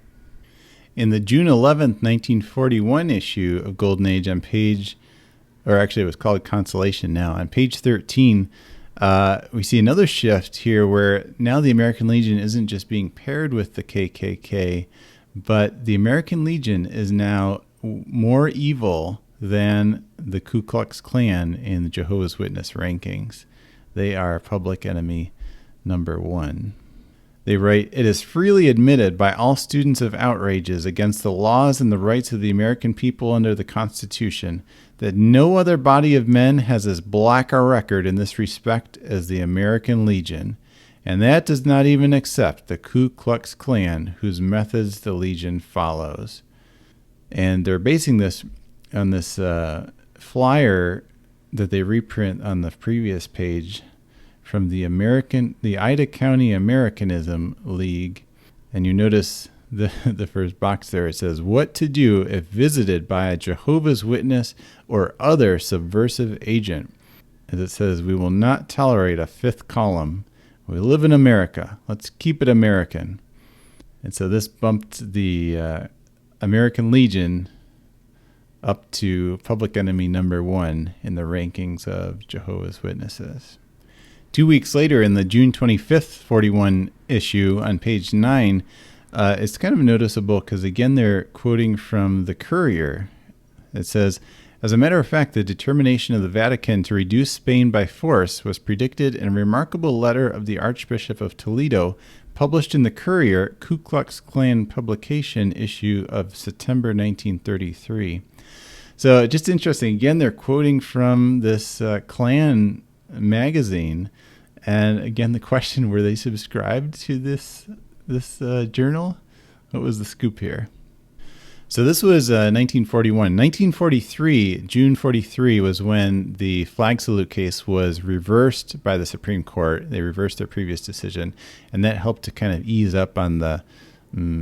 In the June 11th, 1941 issue of Golden Age on page, or actually it was called Consolation now, on page 13, we see another shift here where now the American Legion isn't just being paired with the KKK, but the American Legion is now more evil than the Ku Klux Klan in the Jehovah's Witness rankings. They are public enemy number 1. They write, it is freely admitted by all students of outrages against the laws and the rights of the American people under the Constitution that no other body of men has as black a record in this respect as the American Legion, and that does not even accept the Ku Klux Klan, whose methods the Legion follows. And they're basing this on this flyer that they reprint on the previous page from the Ida County Americanism League. And you notice the first box there, it says, what to do if visited by a Jehovah's Witness or other subversive agent. As it says, we will not tolerate a fifth column. We live in America. Let's keep it American. And so this bumped the American Legion up to public enemy number 1 in the rankings of Jehovah's Witnesses. 2 weeks later, in the June 25th 41 issue on page 9, it's kind of noticeable because, again, they're quoting from the Courier. It says, As a matter of fact, the determination of the Vatican to reduce Spain by force was predicted in a remarkable letter of the Archbishop of Toledo, published in the Courier, Ku Klux Klan publication issue of September 1933. So just interesting. Again, they're quoting from this Klan magazine. And again, the question, were they subscribed to this journal? What was the scoop here? So this was 1941. 1943, June 43, was when the flag salute case was reversed by the Supreme Court. They reversed their previous decision, and that helped to kind of ease up on the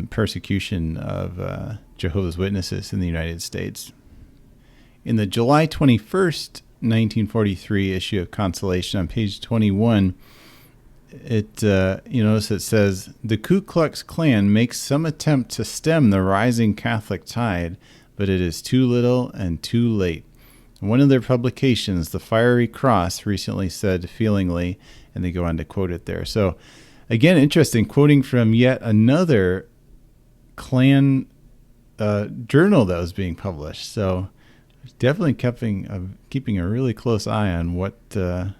persecution of Jehovah's Witnesses in the United States. In the July 21st, 1943 issue of Consolation, on page 21, you notice it says, the Ku Klux Klan makes some attempt to stem the rising Catholic tide, but it is too little and too late. One of their publications, The Fiery Cross, recently said feelingly, and they go on to quote it there. So again, interesting, quoting from yet another Klan journal that was being published. So definitely keeping a really close eye on what the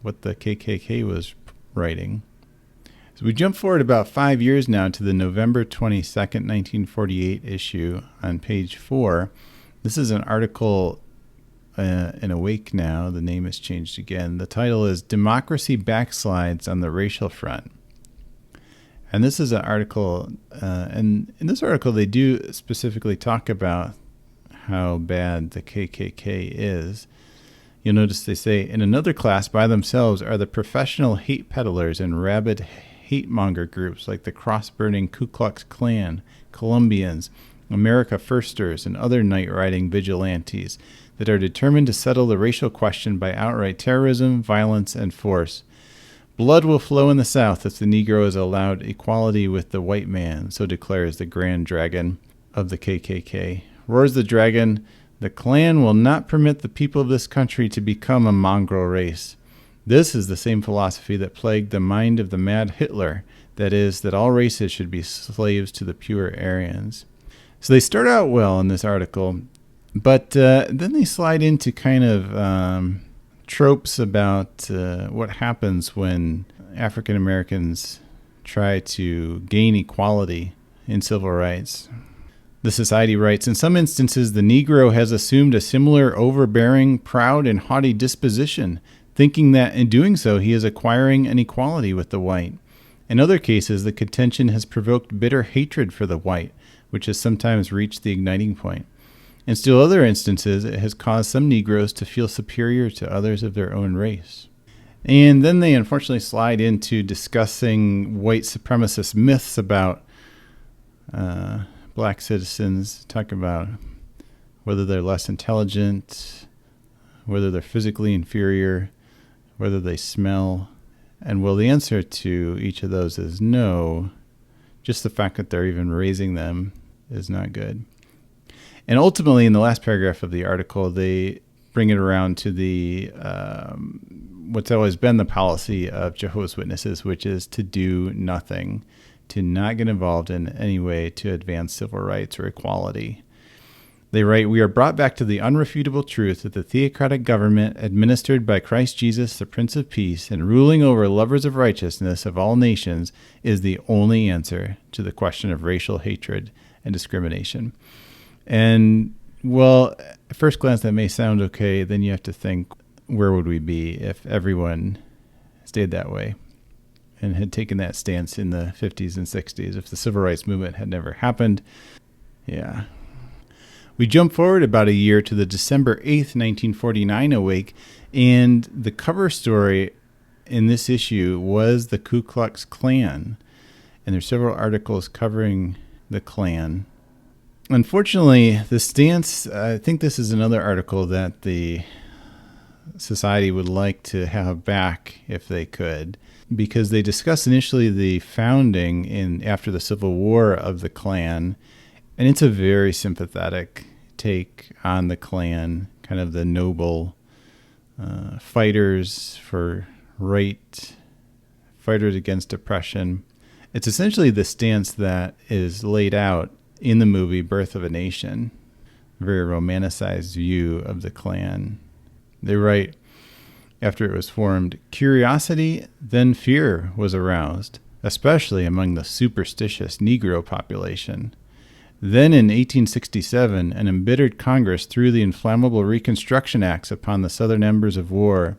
KKK was writing. So we jump forward about 5 years now to the November 22nd, 1948 issue on page 4. This is an article in Awake Now. The name has changed again. The title is Democracy Backslides on the Racial Front. And this is an article, and in this article they do specifically talk about how bad the KKK is. You'll notice they say, in another class by themselves are the professional hate peddlers and rabid hate-monger groups like the cross-burning Ku Klux Klan, Colombians, America Firsters, and other night-riding vigilantes that are determined to settle the racial question by outright terrorism, violence, and force. Blood will flow in the South if the Negro is allowed equality with the white man, so declares the Grand Dragon of the KKK. Roars the dragon, the Klan will not permit the people of this country to become a mongrel race. This is the same philosophy that plagued the mind of the mad Hitler, that is, that all races should be slaves to the pure Aryans. So they start out well in this article, but then they slide into kind of tropes about what happens when African Americans try to gain equality in civil rights. The Society writes, in some instances, the Negro has assumed a similar overbearing, proud, and haughty disposition, thinking that in doing so he is acquiring an equality with the white. In other cases, the contention has provoked bitter hatred for the white, which has sometimes reached the igniting point. In still other instances, it has caused some Negroes to feel superior to others of their own race. And then they unfortunately slide into discussing white supremacist myths about black citizens, talk about whether they're less intelligent, whether they're physically inferior, whether they smell. And well, the answer to each of those is no. Just the fact that they're even raising them is not good. And ultimately, in the last paragraph of the article, they bring it around to the what's always been the policy of Jehovah's Witnesses, which is to do nothing, to not get involved in any way to advance civil rights or equality. They write, we are brought back to the unrefutable truth that the theocratic government administered by Christ Jesus, the Prince of Peace, and ruling over lovers of righteousness of all nations is the only answer to the question of racial hatred and discrimination. And, well, at first glance that may sound okay. Then you have to think, where would we be if everyone stayed that way and had taken that stance in the 50s and 60s, if the civil rights movement had never happened? Yeah. We jump forward about a year to the December 8th, 1949 Awake, and the cover story in this issue was the Ku Klux Klan. And there's several articles covering the Klan. Unfortunately, the stance, I think this is another article that the Society would like to have back if they could, because they discuss initially the founding after the Civil War of the Klan, and it's a very sympathetic take on the Klan, kind of the noble fighters for right, fighters against oppression. It's essentially the stance that is laid out in the movie Birth of a Nation. a very romanticized view of the Klan. They write, after it was formed, curiosity, then fear was aroused, especially among the superstitious Negro population. Then in 1867, an embittered Congress threw the inflammable Reconstruction Acts upon the Southern embers of war.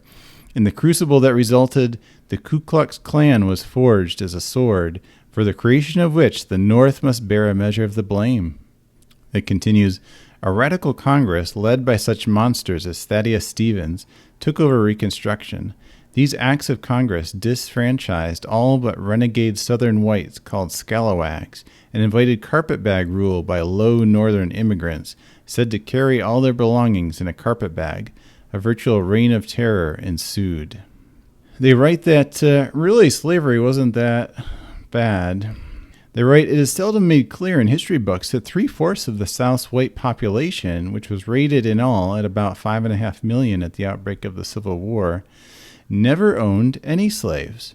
In the crucible that resulted, the Ku Klux Klan was forged as a sword, for the creation of which the North must bear a measure of the blame. It continues, a radical Congress, led by such monsters as Thaddeus Stevens, took over Reconstruction. These acts of Congress disfranchised all but renegade Southern whites called scalawags and invited carpetbag rule by low Northern immigrants, said to carry all their belongings in a carpetbag. A virtual reign of terror ensued. They write that really slavery wasn't that bad. They write, it is seldom made clear in history books that 3/4 of the South's white population, which was rated in all at about 5.5 million at the outbreak of the Civil War, never owned any slaves.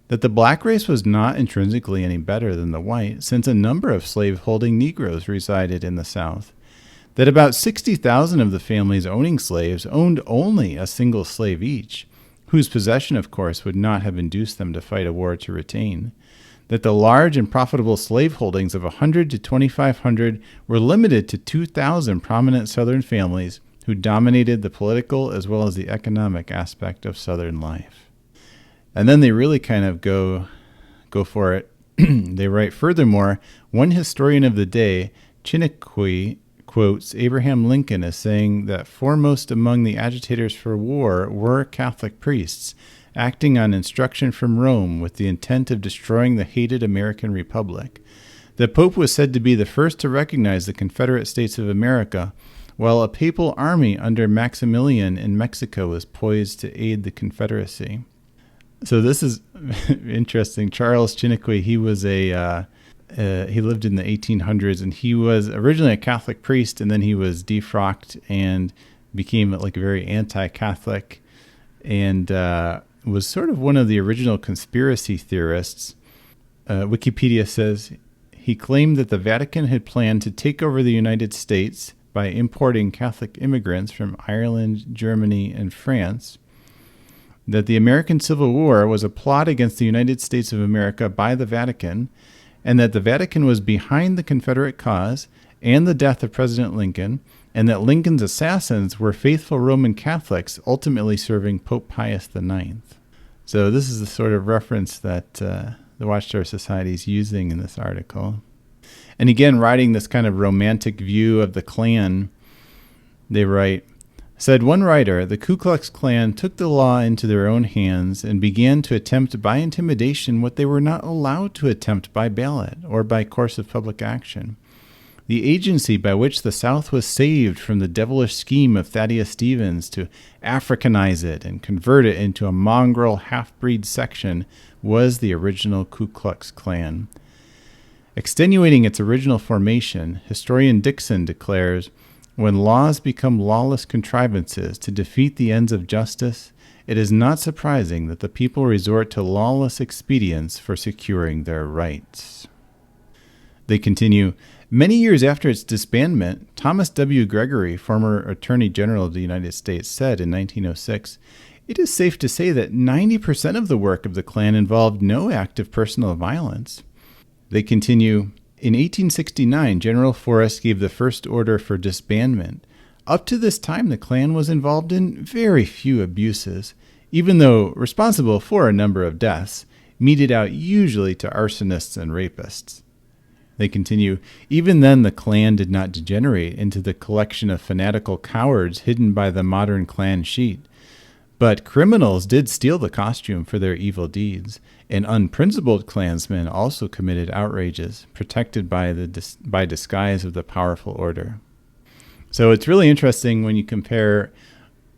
That the black race was not intrinsically any better than the white, since a number of slave-holding Negroes resided in the South. That about 60,000 of the families owning slaves owned only a single slave each, whose possession, of course, would not have induced them to fight a war to retain. That the large and profitable slave holdings of 100 to 2,500 were limited to 2,000 prominent Southern families who dominated the political as well as the economic aspect of Southern life. And then they really kind of go for it. They write, furthermore, one historian of the day, Chiniquy, quotes Abraham Lincoln as saying that foremost among the agitators for war were Catholic priests, acting on instruction from Rome with the intent of destroying the hated American Republic. The Pope was said to be the first to recognize the Confederate States of America, while a papal army under Maximilian in Mexico was poised to aid the Confederacy. So this is interesting. Charles Chiniquy, he was he lived in the 1800s, and he was originally a Catholic priest, and then he was defrocked and became like a very anti-Catholic, and was sort of one of the original conspiracy theorists. Wikipedia says he claimed that the Vatican had planned to take over the United States by importing Catholic immigrants from Ireland, Germany, and France, that the American Civil War was a plot against the United States of America by the Vatican, and that the Vatican was behind the Confederate cause and the death of President Lincoln, and that Lincoln's assassins were faithful Roman Catholics, ultimately serving Pope Pius IX. So this is the sort of reference that the Watchtower Society is using in this article. And again, writing this kind of romantic view of the Klan, they write, said one writer, the Ku Klux Klan took the law into their own hands and began to attempt by intimidation what they were not allowed to attempt by ballot or by course of public action. The agency by which the South was saved from the devilish scheme of Thaddeus Stevens to Africanize it and convert it into a mongrel half-breed section was the original Ku Klux Klan. Extenuating its original formation, historian Dixon declares, when laws become lawless contrivances to defeat the ends of justice, it is not surprising that the people resort to lawless expedients for securing their rights. They continue, many years after its disbandment, Thomas W. Gregory, former Attorney General of the United States, said in 1906, it is safe to say that 90% of the work of the Klan involved no act of personal violence. They continue, in 1869, General Forrest gave the first order for disbandment. Up to this time, the Klan was involved in very few abuses, even though responsible for a number of deaths, meted out usually to arsonists and rapists. They continue, even then the Klan did not degenerate into the collection of fanatical cowards hidden by the modern Klan sheet. But criminals did steal the costume for their evil deeds, and unprincipled Klansmen also committed outrages, protected by disguise of the powerful order. So it's really interesting when you compare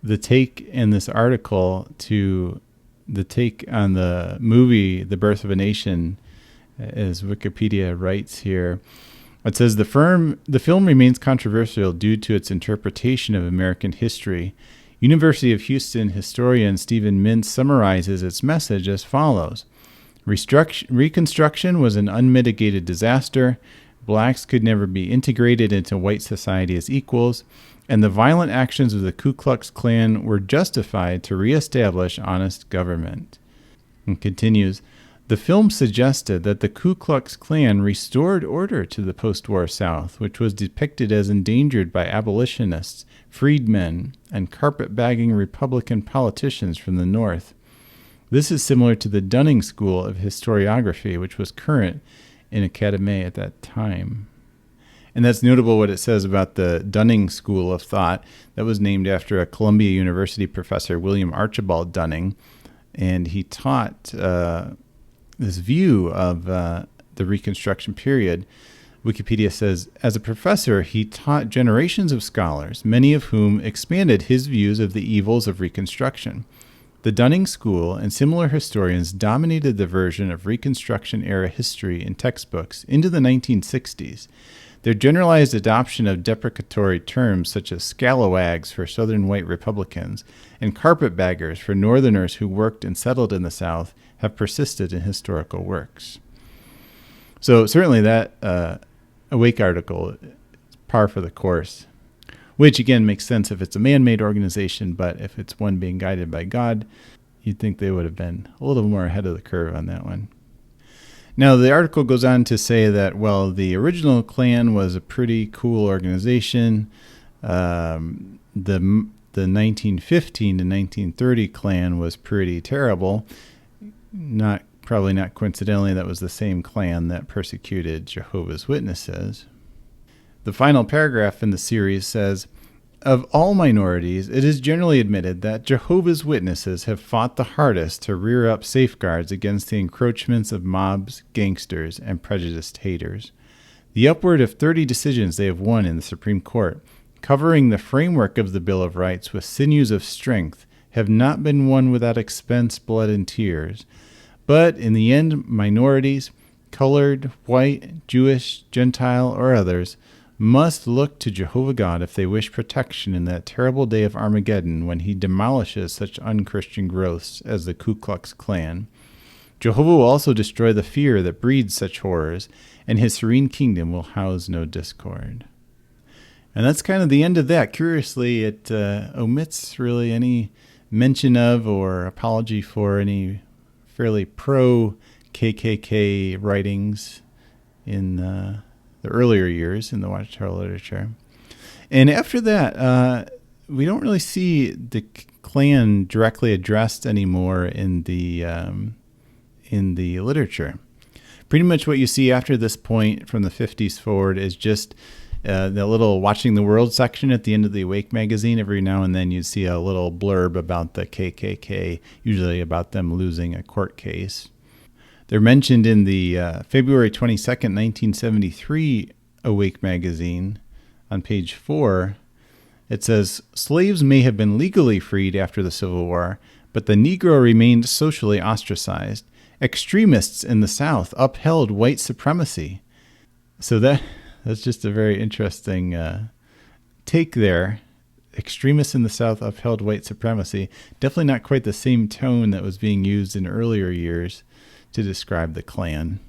the take in this article to the take on the movie The Birth of a Nation, as Wikipedia writes here. It says the film remains controversial due to its interpretation of American history. University of Houston historian Stephen Mintz summarizes its message as follows. Reconstruction was an unmitigated disaster. blacks could never be integrated into white society as equals, and the violent actions of the Ku Klux Klan were justified to reestablish honest government. And continues, the film suggested that the Ku Klux Klan restored order to the post-war South, which was depicted as endangered by abolitionists, freedmen, and carpetbagging Republican politicians from the North. This is similar to the Dunning School of Historiography, which was current in academe at that time. And that's notable what it says about the Dunning School of Thought. That was named after a Columbia University professor, William Archibald Dunning, and he taught this view of the Reconstruction period. Wikipedia says, as a professor, he taught generations of scholars, many of whom expanded his views of the evils of Reconstruction. The Dunning School and similar historians dominated the version of Reconstruction-era history in textbooks into the 1960s. Their generalized adoption of deprecatory terms such as scalawags for Southern white Republicans and carpetbaggers for Northerners who worked and settled in the South have persisted in historical works. So certainly that Awake article is par for the course, which again makes sense if it's a man-made organization, but if it's one being guided by God, you'd think they would have been a little more ahead of the curve on that one. Now, the article goes on to say that, well, the original Klan was a pretty cool organization. The 1915 to 1930 Klan was pretty terrible. Probably not coincidentally, that was the same Klan that persecuted Jehovah's Witnesses. The final paragraph in the series says, of all minorities, it is generally admitted that Jehovah's Witnesses have fought the hardest to rear up safeguards against the encroachments of mobs, gangsters, and prejudiced haters. The upward of 30 decisions they have won in the Supreme Court, covering the framework of the Bill of Rights with sinews of strength, have not been won without expense, blood, and tears. But in the end, minorities, colored, white, Jewish, Gentile, or others, must look to Jehovah God if they wish protection in that terrible day of Armageddon when he demolishes such unchristian growths as the Ku Klux Klan. Jehovah will also destroy the fear that breeds such horrors, and his serene kingdom will house no discord. And that's kind of the end of that. Curiously, it omits really any mention of or apology for any fairly pro-KKK writings in the earlier years in the Watchtower literature. And after that, we don't really see the Klan directly addressed anymore in the literature. Pretty much what you see after this point from the 50s forward is just the little Watching the World section at the end of the Awake magazine. Every now and then you see a little blurb about the KKK, usually about them losing a court case. They're mentioned in the February 22nd, 1973 Awake magazine on page 4. It says, slaves may have been legally freed after the Civil War, but the Negro remained socially ostracized. Extremists in the South upheld white supremacy. So that's just a very interesting take there. Extremists in the South upheld white supremacy. Definitely not quite the same tone that was being used in earlier years to describe the Klan.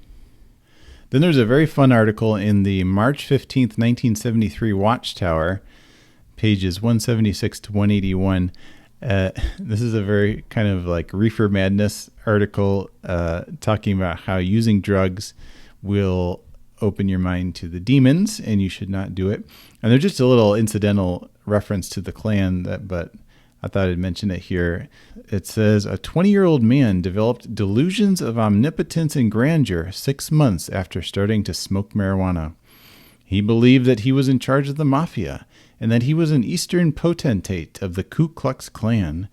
Then there's a very fun article in the March 15th, 1973 Watchtower, pages 176 to 181. This is a very kind of like reefer madness article talking about how using drugs will open your mind to the demons and you should not do it. And they're just a little incidental reference to the Klan, but I thought I'd mention it here. It says, a 20-year-old man developed delusions of omnipotence and grandeur 6 months after starting to smoke marijuana. He believed that he was in charge of the mafia and that he was an Eastern potentate of the Ku Klux Klan.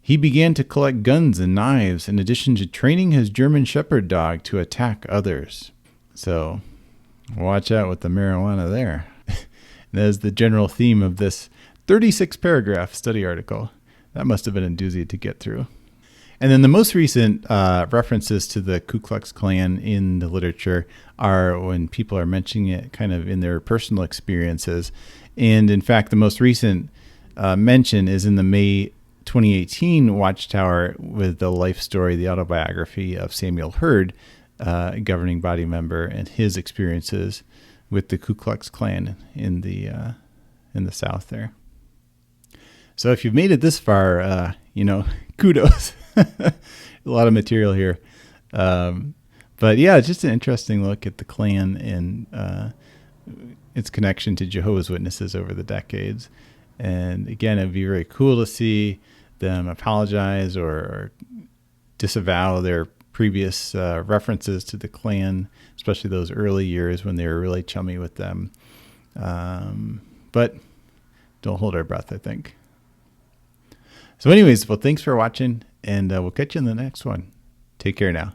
He began to collect guns and knives in addition to training his German Shepherd dog to attack others. So watch out with the marijuana there. That is the general theme of this 36-paragraph study article. That must have been a doozy to get through. And then the most recent references to the Ku Klux Klan in the literature are when people are mentioning it kind of in their personal experiences. And in fact, the most recent mention is in the May 2018 Watchtower with the life story, the autobiography of Samuel Hurd, a governing body member, and his experiences with the Ku Klux Klan in the South there. So if you've made it this far, kudos. A lot of material here. But yeah, just an interesting look at the Klan and its connection to Jehovah's Witnesses over the decades. And again, it'd be very cool to see them apologize or disavow their previous references to the Klan, especially those early years when they were really chummy with them. But don't hold our breath, I think. So anyways, well, thanks for watching, and we'll catch you in the next one. Take care now.